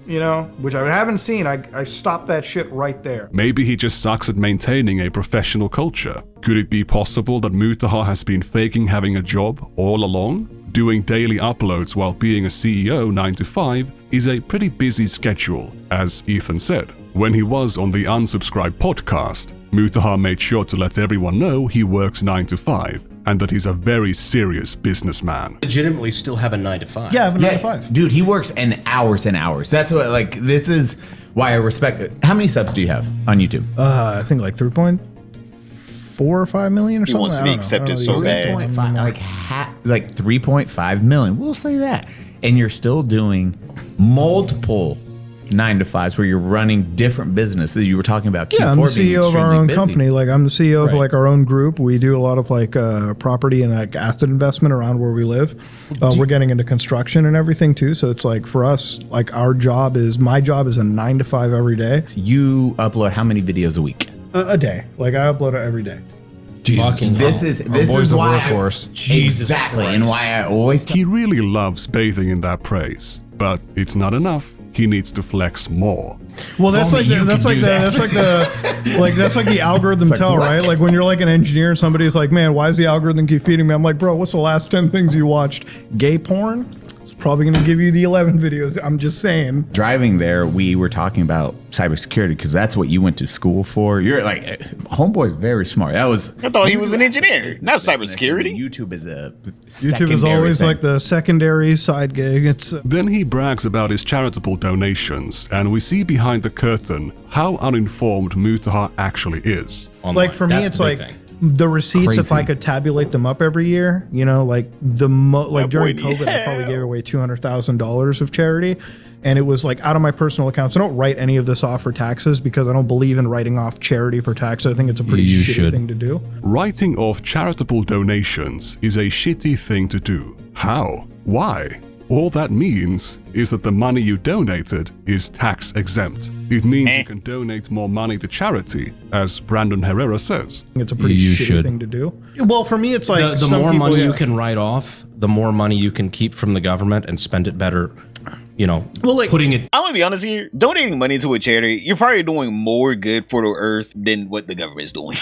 you know, which I haven't seen, I stop that shit right there. Maybe he just sucks at maintaining a professional culture. Could it be possible that Mutahar has been faking having a job all along? Doing daily uploads while being a CEO 9 to 5 is a pretty busy schedule, as Ethan said. When he was on the Unsubscribed podcast, Mutahar made sure to let everyone know he works 9 to 5 and that he's a very serious businessman. Legitimately still have a 9 to 5. Yeah, I have a 9 to 5. Dude, he works in hours and hours. That's what, like, this is why I respect it. How many subs do you have on YouTube? I think like 3.4 or 5 million or something. He wants to be accepted so bad. 3.5, like 3.5 million. We'll say that. And you're still doing multiple 9 to 5s where you're running different businesses. You were talking about Q4 I'm the being CEO of our own busy. company. Like I'm the CEO of like our own group. We do a lot of like property and like asset investment around where we live. We're getting into construction and everything too. So it's like for us, like my job is a 9 to 5 every day. You upload how many videos a week? A day. Like I upload it every day. Jesus, this is why exactly, and why I always. He really loves bathing in that praise, but it's not enough. He needs to flex more. Well, that's like the algorithm tell, right? Like when you're like an engineer, somebody's like, "Man, why does the algorithm keep feeding me?" I'm like, "Bro, what's the last 10 things you watched? Gay porn? It's probably gonna give you the 11 videos." I'm just saying. Driving there, we were talking about cybersecurity because that's what you went to school for. You're like, homeboy's very smart. I thought he was an engineer, not cybersecurity. YouTube is always like the secondary side gig. Then he brags about his charitable donations, and we see behind the curtain how uninformed Mutahar actually is. Online. Like for me, it's like the receipts. Crazy. If I could tabulate them up every year, you know, like during COVID, I probably gave away $200,000 of charity. And it was like out of my personal accounts. I don't write any of this off for taxes because I don't believe in writing off charity for taxes. I think it's a pretty shitty thing to do. Writing off charitable donations is a shitty thing to do. How? Why? All that means is that the money you donated is tax exempt. It means you can donate more money to charity, as Brandon Herrera says. It's a pretty shitty thing to do. Well, for me, it's like the more money you can write off, the more money you can keep from the government and spend it better. You know, putting it. I'm gonna be honest here. Donating money to a charity, you're probably doing more good for the earth than what the government's doing.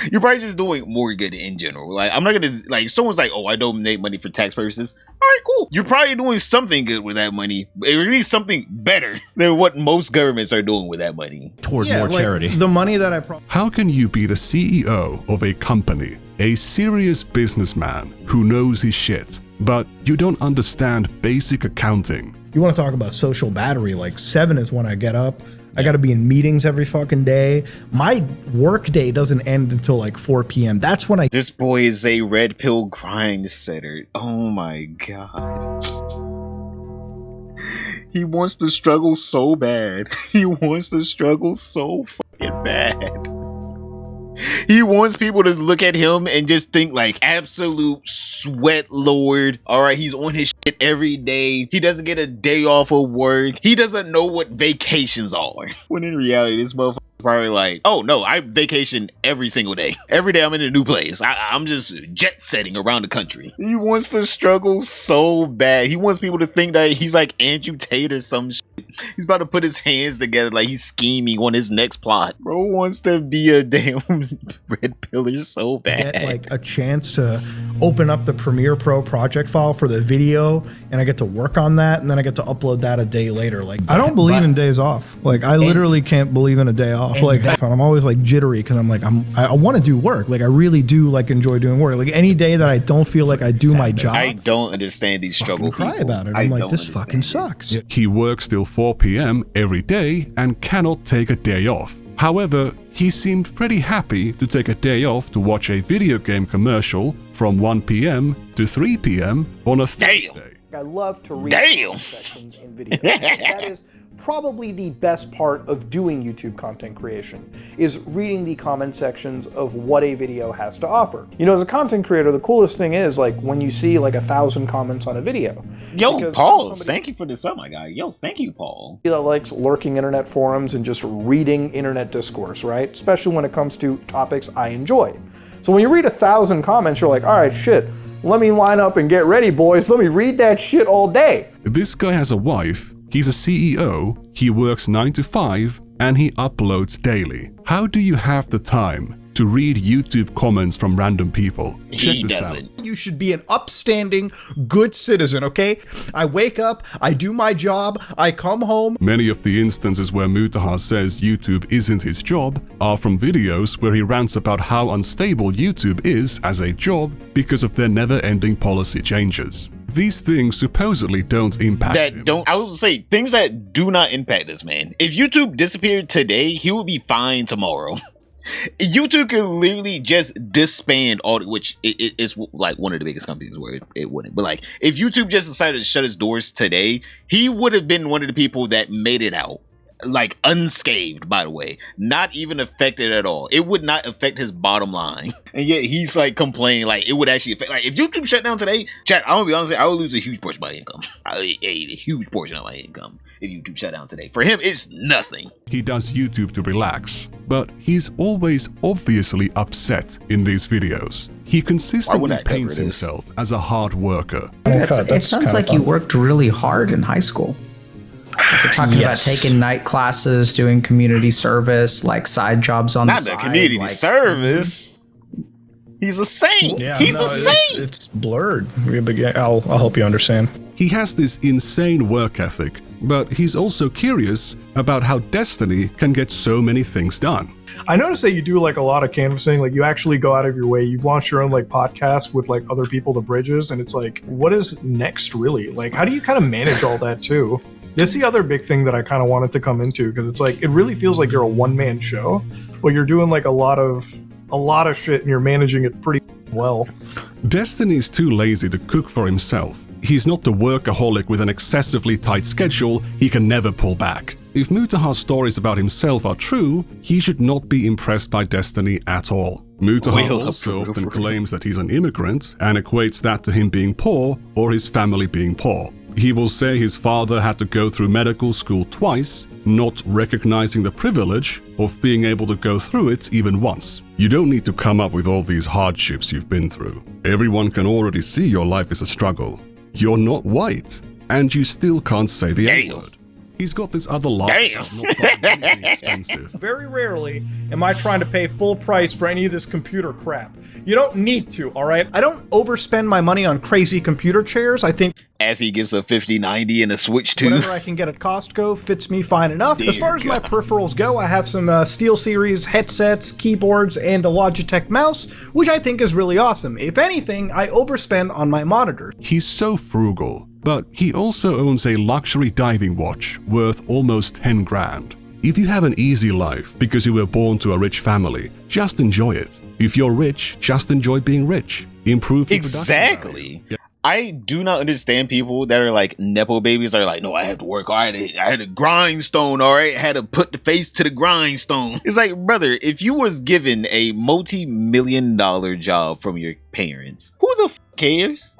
You're probably just doing more good in general. Like, I'm not gonna like. Someone's like, "Oh, I donate money for tax purposes." All right, cool. You're probably doing something good with that money, or at least something better than what most governments are doing with that money. Toward more charity. The money that How can you be the CEO of a company, a serious businessman who knows his shit, but you don't understand basic accounting? You want to talk about social battery, like 7 is when I get up. I got to be in meetings every fucking day. My work day doesn't end until like 4 p.m. That's when This boy is a red pill grind setter. Oh my god. He wants to struggle so bad. He wants to struggle so fucking bad. He wants people to look at him and just think like absolute sweat lord. All right, he's on his shit every day. He doesn't get a day off of work. He doesn't know what vacations are. When in reality, this motherfucker probably like, oh no, I vacation every single day. Every day I'm in a new place. I'm just jet setting around the country. He wants to struggle so bad. He wants people to think that he's like Andrew Tate or some shit. He's about to put his hands together like he's scheming on his next plot. Bro wants to be a damn red pillar so bad. Get like a chance to open up the Premiere Pro project file for the video, and I get to work on that, and then I get to upload that a day later. Like, I don't believe in days off. Like, I literally can't believe in a day off. Like, I'm always like jittery because I'm like, I want to do work. Like, I really do like enjoy doing work. Like, any day that I don't feel like I do my job, I don't understand these struggle people. Cry about it. I'm like, this fucking sucks. He works till 4 p.m. every day and cannot take a day off. However, he seemed pretty happy to take a day off to watch a video game commercial from 1 p.m. to 3 p.m. on a Thursday. I love to read sections in videos. That is probably the best part of doing YouTube content creation, is reading the comment sections of what a video has to offer. You know, as a content creator, the coolest thing is like when you see like 1,000 comments on a video. Yo, Paul, thank you for the sub, my guy. Yo, thank you, Paul. That likes lurking internet forums and just reading internet discourse, right? Especially when it comes to topics I enjoy. So when you read 1,000 comments, you're like, all right, shit, let me line up and get ready, boys. Let me read that shit all day. This guy has a wife. He's a CEO, he works 9 to 5, and he uploads daily. How do you have the time to read YouTube comments from random people? He doesn't. You should be an upstanding, good citizen, okay? I wake up, I do my job, I come home. Many of the instances where Mutahar says YouTube isn't his job are from videos where he rants about how unstable YouTube is as a job because of their never-ending policy changes. These things supposedly don't impact him. I would say things that do not impact this man. If YouTube disappeared today, he would be fine tomorrow. YouTube could literally just disband all, which is like one of the biggest companies where it wouldn't. But like, if YouTube just decided to shut its doors today, he would have been one of the people that made it out. Like unscathed, by the way, not even affected at all. It would not affect his bottom line, and yet he's like complaining like it would actually affect. Like if YouTube shut down today, chat, I'm gonna be honest, I would lose a huge portion of my income. A huge portion of my income if YouTube shut down today. For him, it's nothing. He does YouTube to relax, but he's always obviously upset in these videos. He consistently paints himself as a hard worker. It sounds like you worked really hard in high school. We're talking about taking night classes, doing community service, like side jobs on the side. Not the community service. He's a saint. Yeah, He's a saint. It's blurred. I'll help you understand. He has this insane work ethic, but he's also curious about how Destiny can get so many things done. I noticed that you do like a lot of canvassing, like you actually go out of your way. You've launched your own like podcast with like other people, The Bridges, and it's like, what is next really? Like, how do you kind of manage all that too? That's the other big thing that I kind of wanted to come into, because it's like, it really feels like you're a one-man show, but you're doing like a lot of shit and you're managing it pretty well. Destiny's too lazy to cook for himself. He's not the workaholic with an excessively tight schedule he can never pull back. If Mutahar's stories about himself are true, he should not be impressed by Destiny at all. Mutahar also often claims that he's an immigrant and equates that to him being poor or his family being poor. He will say his father had to go through medical school twice, not recognizing the privilege of being able to go through it even once. You don't need to come up with all these hardships you've been through. Everyone can already see your life is a struggle. You're not white, and you still can't say the N-word. He's got this other lie that's not that really expensive. Very rarely am I trying to pay full price for any of this computer crap. You don't need to, all right? I don't overspend my money on crazy computer chairs. I think as he gets a 5090 and a Switch 2. Whatever I can get at Costco fits me fine enough. As far as my peripherals go, I have some SteelSeries headsets, keyboards, and a Logitech mouse, which I think is really awesome. If anything, I overspend on my monitors. He's so frugal, but he also owns a luxury diving watch worth almost 10 grand. If you have an easy life because you were born to a rich family, just enjoy it. If you're rich, just enjoy being rich. Improve your exactly. I do not understand people that are like Nepo babies are like, no, I have to work hard. I had a grindstone, all right? I had to put the face to the grindstone. It's like, brother, if you was given a multi-million-dollar job from your parents, who the f cares?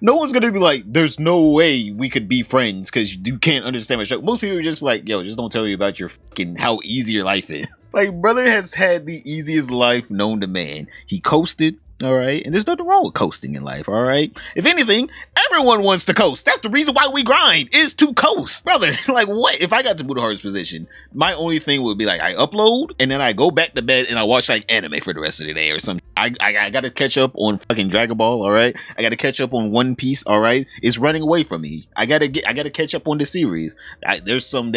No one's gonna be like, there's no way we could be friends because you can't understand my show. Most people are just like, yo, just don't tell me about your fucking how easy your life is. Like, brother has had the easiest life known to man. He coasted. All right. And there's nothing wrong with coasting in life. All right. If anything, everyone wants to coast. That's the reason why we grind is to coast. Brother, like what? If I got to Mutahar's position, my only thing would be like I upload and then I go back to bed and I watch like anime for the rest of the day or something. I got to catch up on fucking Dragon Ball. All right. I got to catch up on One Piece. All right. It's running away from me. I got to catch up on the series. There's some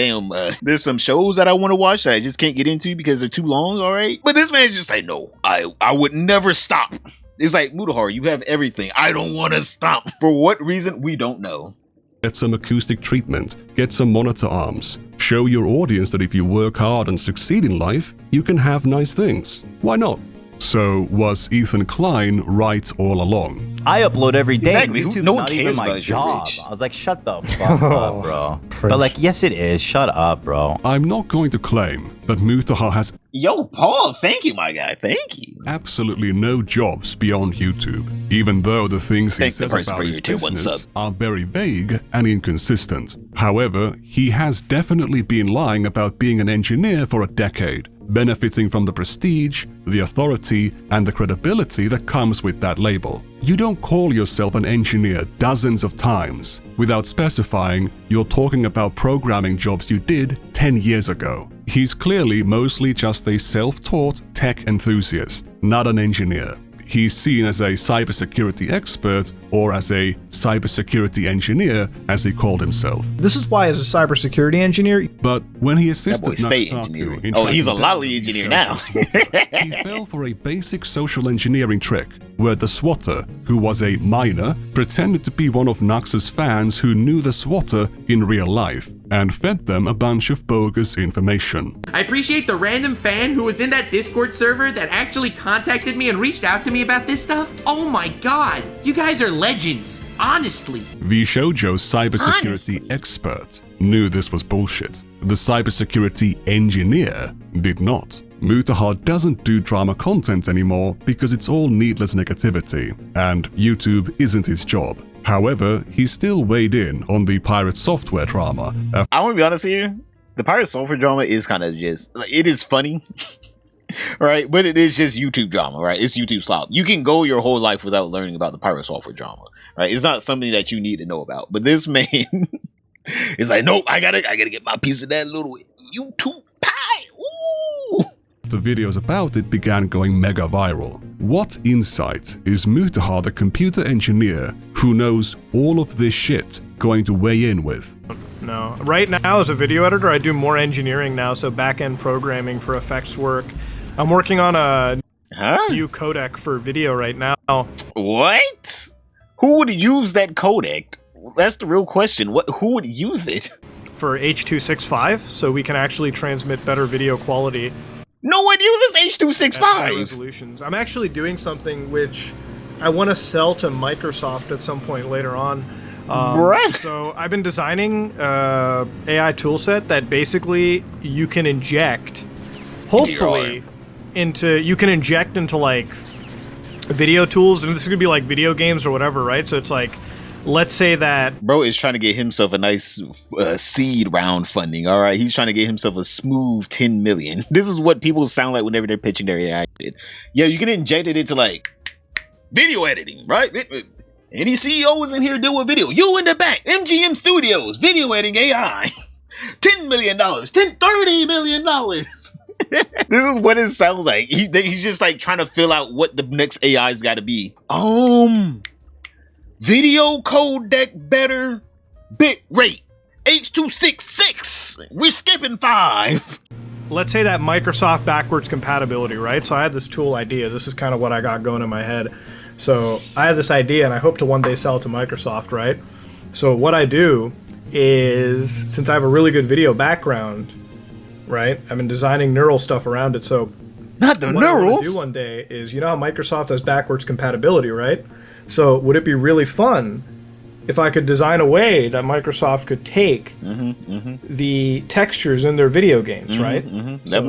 shows that I want to watch that I just can't get into because they're too long. All right. But this man's just like, no, I would never stop. It's like, Mutahar, you have everything. I don't want to stop. For what reason? We don't know. Get some acoustic treatment, get some monitor arms. Show your audience that if you work hard and succeed in life, you can have nice things. Why not? So, was Ethan Klein right all along? I upload every day. Exactly. YouTube's No one not cares even my about your job. rich. I was like, shut the fuck up, bro. But like, yes, it is. Shut up, bro. I'm not going to claim that Mutahar has Yo, Paul, thank you, my guy. Thank you. absolutely no jobs beyond YouTube, even though the things he Thank the says person about for his your tier 1 business sub. are very vague and inconsistent. However, he has definitely been lying about being an engineer for a decade, benefiting from the prestige, the authority, and the credibility that comes with that label. You don't call yourself an engineer dozens of times without specifying you're talking about programming jobs you did 10 years ago. He's clearly mostly just a self-taught tech enthusiast, not an engineer. He's seen as a cybersecurity expert or as a cybersecurity engineer, as he called himself. This is why, as a cybersecurity engineer, but when he assisted boy stay Nastaku engineering. in Oh, he's a tracking lolly down engineer researchers, now. he fell for a basic social engineering trick where the swatter, who was a minor, pretended to be one of Nox's fans who knew the swatter in real life and fed them a bunch of bogus information. I appreciate the random fan who was in that Discord server that actually contacted me and reached out to me about this stuff. Oh my god, you guys are legends, honestly. The shoujo's cybersecurity expert knew this was bullshit. The cybersecurity engineer did not. Mutahar doesn't do drama content anymore because it's all needless negativity, and YouTube isn't his job. However, he still weighed in on the pirate software drama. I want to be honest here. The pirate software drama is kind of just, it is funny, right? But it is just YouTube drama, right? It's YouTube slop. You can go your whole life without learning about the pirate software drama, right? It's not something that you need to know about. But this man is like, nope, I gotta get my piece of that little YouTube pie. Ooh. The videos about it began going mega viral. What insight is Mutahar, the computer engineer who knows all of this shit, going to weigh in with? no. Right now, as a video editor, I do more engineering now, so back-end programming for effects work. I'm working on a new codec for video right now. What? Who would use that codec? That's the real question. Who would use it? For H.265, so we can actually transmit better video quality. No one uses H.265! At high resolutions. I'm actually doing something which I want to sell to Microsoft at some point later on. Right. So I've been designing AI toolset that basically you can inject, hopefully, into like video tools, and this is gonna be like video games or whatever, right? So it's like, let's say that bro is trying to get himself a nice seed round funding. All right, he's trying to get himself a smooth 10 million. This is what people sound like whenever they're pitching their AI shit. Yeah, you can inject it into like video editing, right? Any CEOs in here doing video? You in the back, MGM Studios, video editing AI, $10 million, $30 million. This is what it sounds like. He's just like trying to fill out what the next AI's got to be. Video codec better, bit rate, H.266. We're skipping 5. Let's say that Microsoft backwards compatibility, right? So I had this tool idea. This is kind of what I got going in my head. So I have this idea, and I hope to one day sell it to Microsoft, right? So what I do is, since I have a really good video background, right? I've been designing neural stuff around it. So not the what neural. I want to do one day is, you know how Microsoft has backwards compatibility, right? So would it be really fun if I could design a way that Microsoft could take the textures in their video games, right? Let them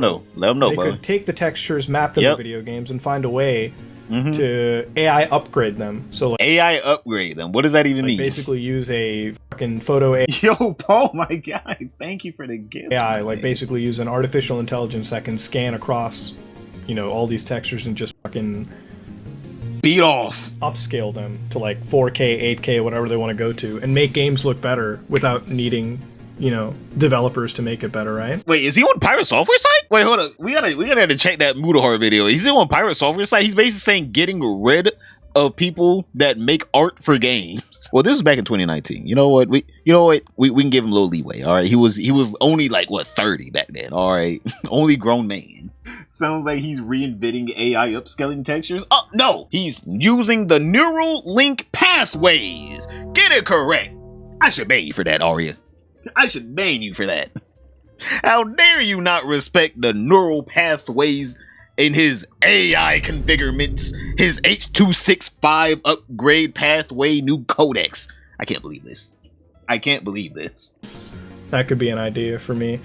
know, they could take the textures mapped in the video games and find a way to AI upgrade them. So like, AI upgrade them. What does that even mean? Basically use a fucking photo AI. Yo, Paul, my God, thank you for the gift. AI, like basically use an artificial intelligence that can scan across, you know, all these textures and just fucking beat off, upscale them to like 4K, 8K, whatever they want to go to, and make games look better without needing, you know, developers to make it better, right? Wait, is he on Pirate Software site? Wait, hold up. We gotta check that Mutahar video. Is he on Pirate Software site? He's basically saying getting rid of people that make art for games. Well, this was back in 2019. You know what? We can give him a little leeway. All right. He was only like 30 back then. All right. Only grown man. Sounds like he's reinventing AI upscaling textures. Oh no, he's using the neural link pathways. Get it correct. I should ban you for that, Arya. I should ban you for that. How dare you not respect the neural pathways in his AI configurements, his H.265 upgrade pathway new codex. I can't believe this. I can't believe this. That could be an idea for me.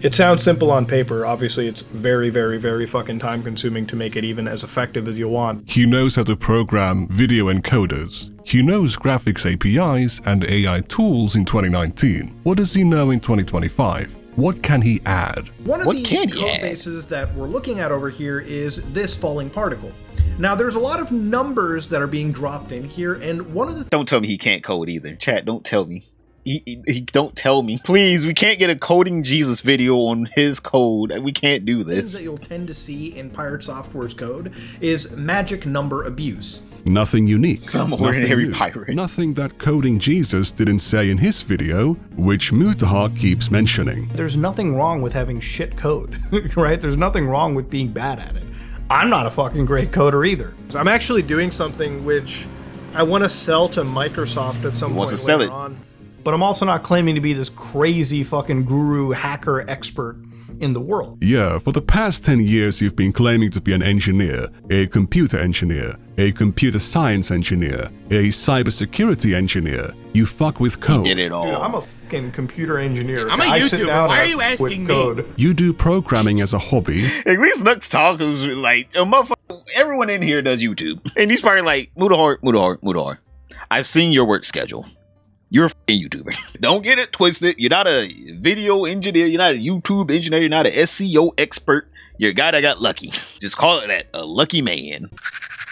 It sounds simple on paper. Obviously, it's very, very, very fucking time consuming to make it even as effective as you want. He knows how to program video encoders. He knows graphics APIs and AI tools in 2019. What does he know in 2025? What can he add? One of the code bases that we're looking at over here is this falling particle. Now, there's a lot of numbers that are being dropped in here, and one of the... Don't tell me he can't code either. Chat, don't tell me. He don't tell me. Please, we can't get a Coding Jesus video on his code. We can't do this. Things that you'll tend to see in Pirate Software's code is magic number abuse. Nothing unique. Some ordinary pirate. Nothing that Coding Jesus didn't say in his video, which Mutahar keeps mentioning. There's nothing wrong with having shit code, right? There's nothing wrong with being bad at it. I'm not a fucking great coder either. So I'm actually doing something which I want to sell to Microsoft at some point later on. But I'm also not claiming to be this crazy fucking guru hacker expert in the world. Yeah, for the past 10 years you've been claiming to be an engineer, a computer engineer, a computer science engineer, a cybersecurity engineer. You fuck with code. He did it all. Dude, I'm a fucking computer engineer. I'm a YouTuber. Why are you asking me? You do programming as a hobby. At least Nux Talk who's like, everyone in here does YouTube. And he's probably like, Mutahar. I've seen your work schedule. You're a f***ing YouTuber. Don't get it twisted. You're not a video engineer. You're not a YouTube engineer. You're not an SEO expert. You're a guy that got lucky. Just call it that. A lucky man.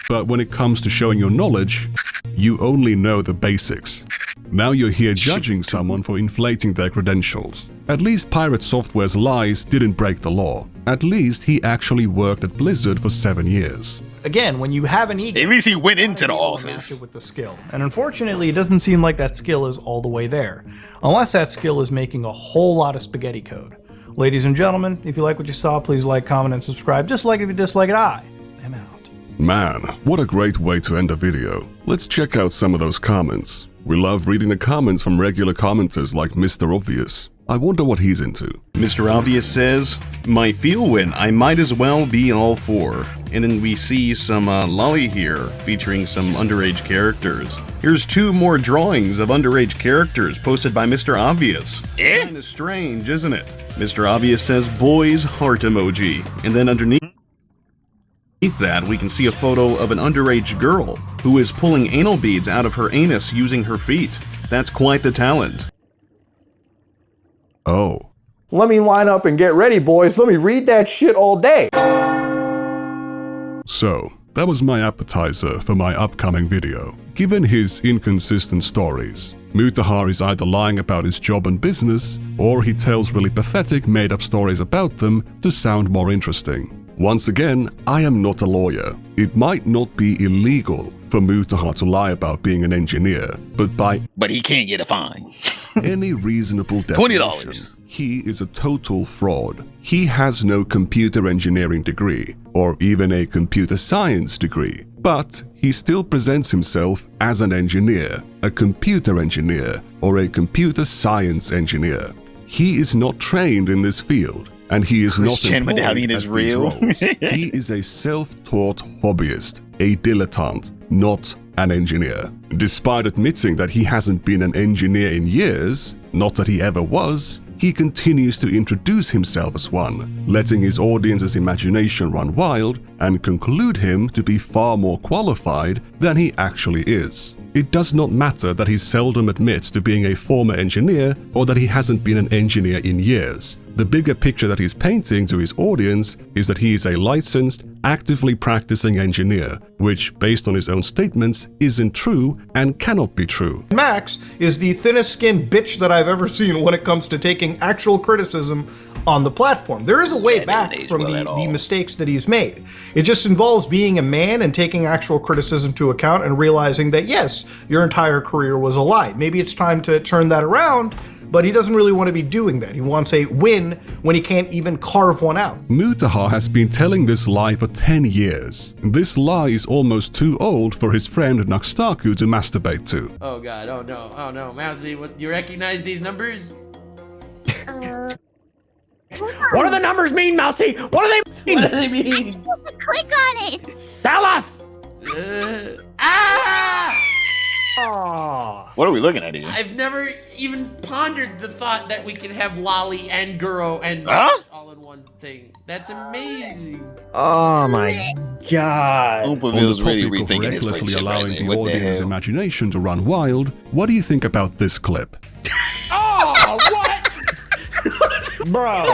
But when it comes to showing your knowledge, you only know the basics. Now you're here judging someone for inflating their credentials. At least Pirate Software's lies didn't break the law. At least he actually worked at Blizzard for 7 years. Again, when you have an ego, at least he went into the office with the skill. And unfortunately, it doesn't seem like that skill is all the way there, unless that skill is making a whole lot of spaghetti code. Ladies and gentlemen, if you like what you saw, please like, comment, and subscribe. Dislike it if you dislike it. I am out. Man, what a great way to end a video. Let's check out some of those comments. We love reading the comments from regular commenters like Mr. Obvious. I wonder what he's into. Mr. Obvious says, my feel win, I might as well be all for. And then we see some lolly here, featuring some underage characters. Here's 2 more drawings of underage characters posted by Mr. Obvious. Kinda strange, isn't it? Mr. Obvious says, boys, heart emoji. And then underneath that, we can see a photo of an underage girl who is pulling anal beads out of her anus using her feet. That's quite the talent. Oh. Let me line up and get ready, boys. Let me read that shit all day. So, that was my appetizer for my upcoming video. Given his inconsistent stories, Mutahar is either lying about his job and business, or he tells really pathetic made-up stories about them to sound more interesting. Once again, I am not a lawyer. It might not be illegal for Mutahar to lie about being an engineer, but he can't get a fine. Any reasonable definition, $20. He is a total fraud. He has no computer engineering degree, or even a computer science degree, but he still presents himself as an engineer, a computer engineer, or a computer science engineer. He is not trained in this field, and he is not employed Medallion at is these real. roles. He is a self-taught hobbyist, a dilettante, not an engineer. Despite admitting that he hasn't been an engineer in years, not that he ever was, he continues to introduce himself as one, letting his audience's imagination run wild and conclude him to be far more qualified than he actually is. It does not matter that he seldom admits to being a former engineer or that he hasn't been an engineer in years. The bigger picture that he's painting to his audience is that he is a licensed, actively practicing engineer, which, based on his own statements, isn't true and cannot be true. Max is the thinnest skinned bitch that I've ever seen when it comes to taking actual criticism on the platform. There is a way back from the mistakes that he's made. It just involves being a man and taking actual criticism to account and realizing that, yes, your entire career was a lie. Maybe it's time to turn that around, but he doesn't really want to be doing that. He wants a win when he can't even carve one out. Mutahar has been telling this lie for 10 years. This lie is almost too old for his friend Nakstaku to masturbate to. Oh god, oh no, Mousy, what, you recognize these numbers? What do the numbers mean, Mousy? What do they mean? What do they mean? Click on it. Tell us! What are we looking at here? I've never even pondered the thought that we could have Lolly and Guro and all in one thing. That's amazing. Oh my god. On the topic of recklessly allowing the audience's imagination to run wild, what do you think about this clip? Oh, what? Bro.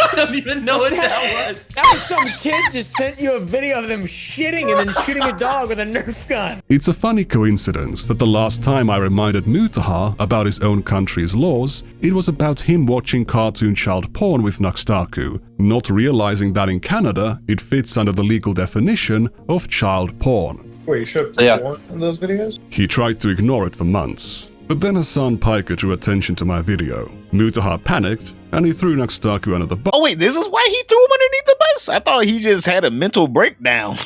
I don't even know what that was. That was some kid just sent you a video of them shitting and then shooting a dog with a Nerf gun. It's a funny coincidence that the last time I reminded Mutahar about his own country's laws, it was about him watching cartoon child porn with Nakstaku, not realizing that in Canada, it fits under the legal definition of child porn. Wait, you showed porn in those videos? He tried to ignore it for months. But then Hassan Piker drew attention to my video. Mutahar panicked, and he threw Nakstaku under the bus. Oh wait, this is why he threw him underneath the bus? I thought he just had a mental breakdown.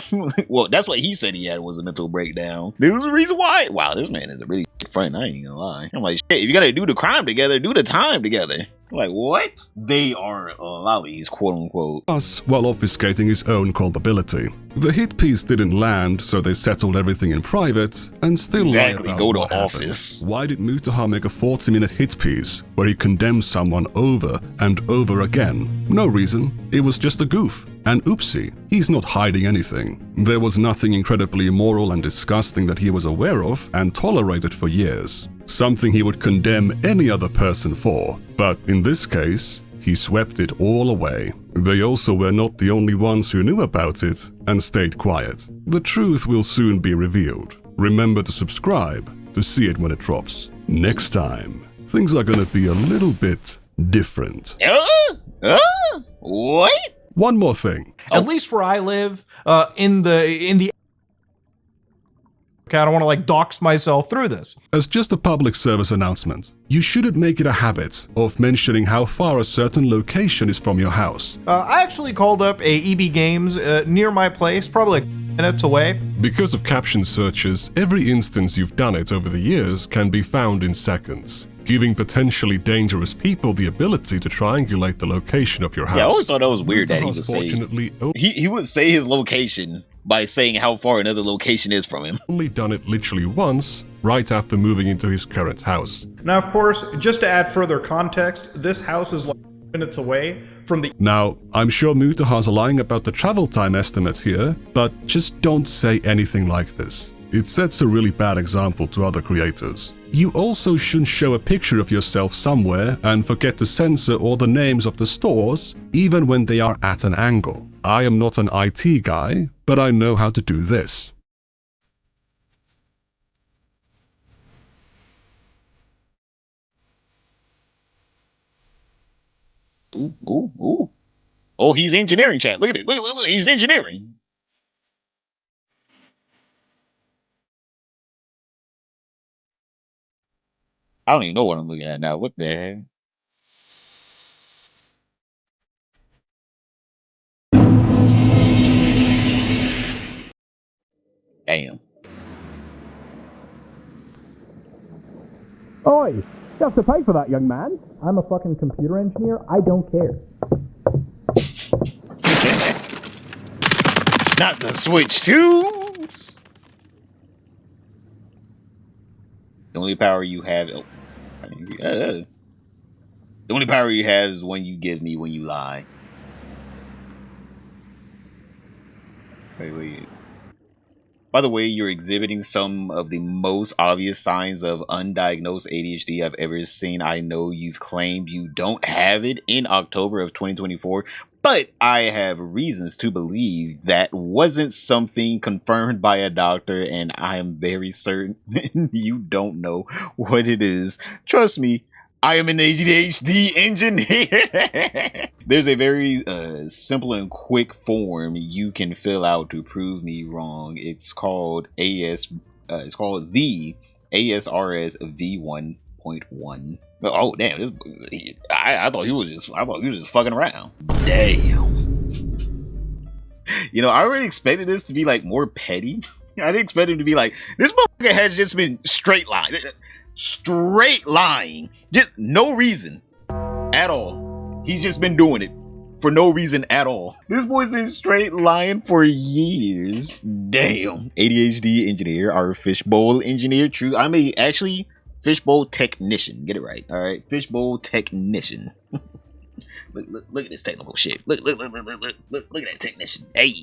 Well, that's what he said he had, was a mental breakdown. This was the reason why. Wow, this man is a really friend, I ain't gonna lie. I'm like, shit, if you're gonna do the crime together, do the time together. I'm like, what? They are lollies, quote unquote. Us, while obfuscating his own culpability. The hit piece didn't land, so they settled everything in private, and still exactly, lie about go to what office. Happened. Why did Mutahar make a 40-minute hit piece where he condemns someone over and over again? No reason. It was just a goof. And oopsie, he's not hiding anything. There was nothing incredibly immoral and disgusting that he was aware of and tolerated for years. Something he would condemn any other person for. But in this case, he swept it all away. They also were not the only ones who knew about it and stayed quiet. The truth will soon be revealed. Remember to subscribe to see it when it drops. Next time, things are gonna be a little bit different. What? One more thing. At least where I live, in the okay, I don't want to like dox myself through this. As just a public service announcement, you shouldn't make it a habit of mentioning how far a certain location is from your house. I actually called up a EB Games near my place, probably like minutes away. Because of caption searches, every instance you've done it over the years can be found in seconds, giving potentially dangerous people the ability to triangulate the location of your house. Yeah, I always thought that was weird that he would say he would say his location by saying how far another location is from him. Only done it literally once, right after moving into his current house. Now, of course, just to add further context, this house is like minutes away from the... Now, I'm sure Mutahar's lying about the travel time estimate here, but just don't say anything like this. It sets a really bad example to other creators. You also shouldn't show a picture of yourself somewhere and forget to censor all the names of the stores, even when they are at an angle. I am not an IT guy, but I know how to do this. Ooh. Oh, he's engineering, chat. Look at it. Look, he's engineering. I don't even know what I'm looking at now. What the heck? Damn. Oi, you have to pay for that, young man. I'm a fucking computer engineer. I don't care. Not the Switch 2s. The only power you have... the only power you have is one you give me when you lie. Wait. By the way, you're exhibiting some of the most obvious signs of undiagnosed ADHD I've ever seen. I know you've claimed you don't have it in October of 2024, but I have reasons to believe that wasn't something confirmed by a doctor, and I am very certain you don't know what it is. Trust me, I am an ADHD engineer. There's a very simple and quick form you can fill out to prove me wrong. It's called the ASRS V1.1. Oh damn! I thought he was just fucking around. Damn. You know, I already expected this to be like more petty. I didn't expect him to be like, this motherfucker has just been straight lying, just no reason at all. He's just been doing it for no reason at all. This boy's been straight lying for years. Damn. ADHD engineer, our fishbowl engineer. True, I'm actually fishbowl technician. Get it right, all right? Fishbowl technician. Look at this technical shit. Look at that technician. Hey.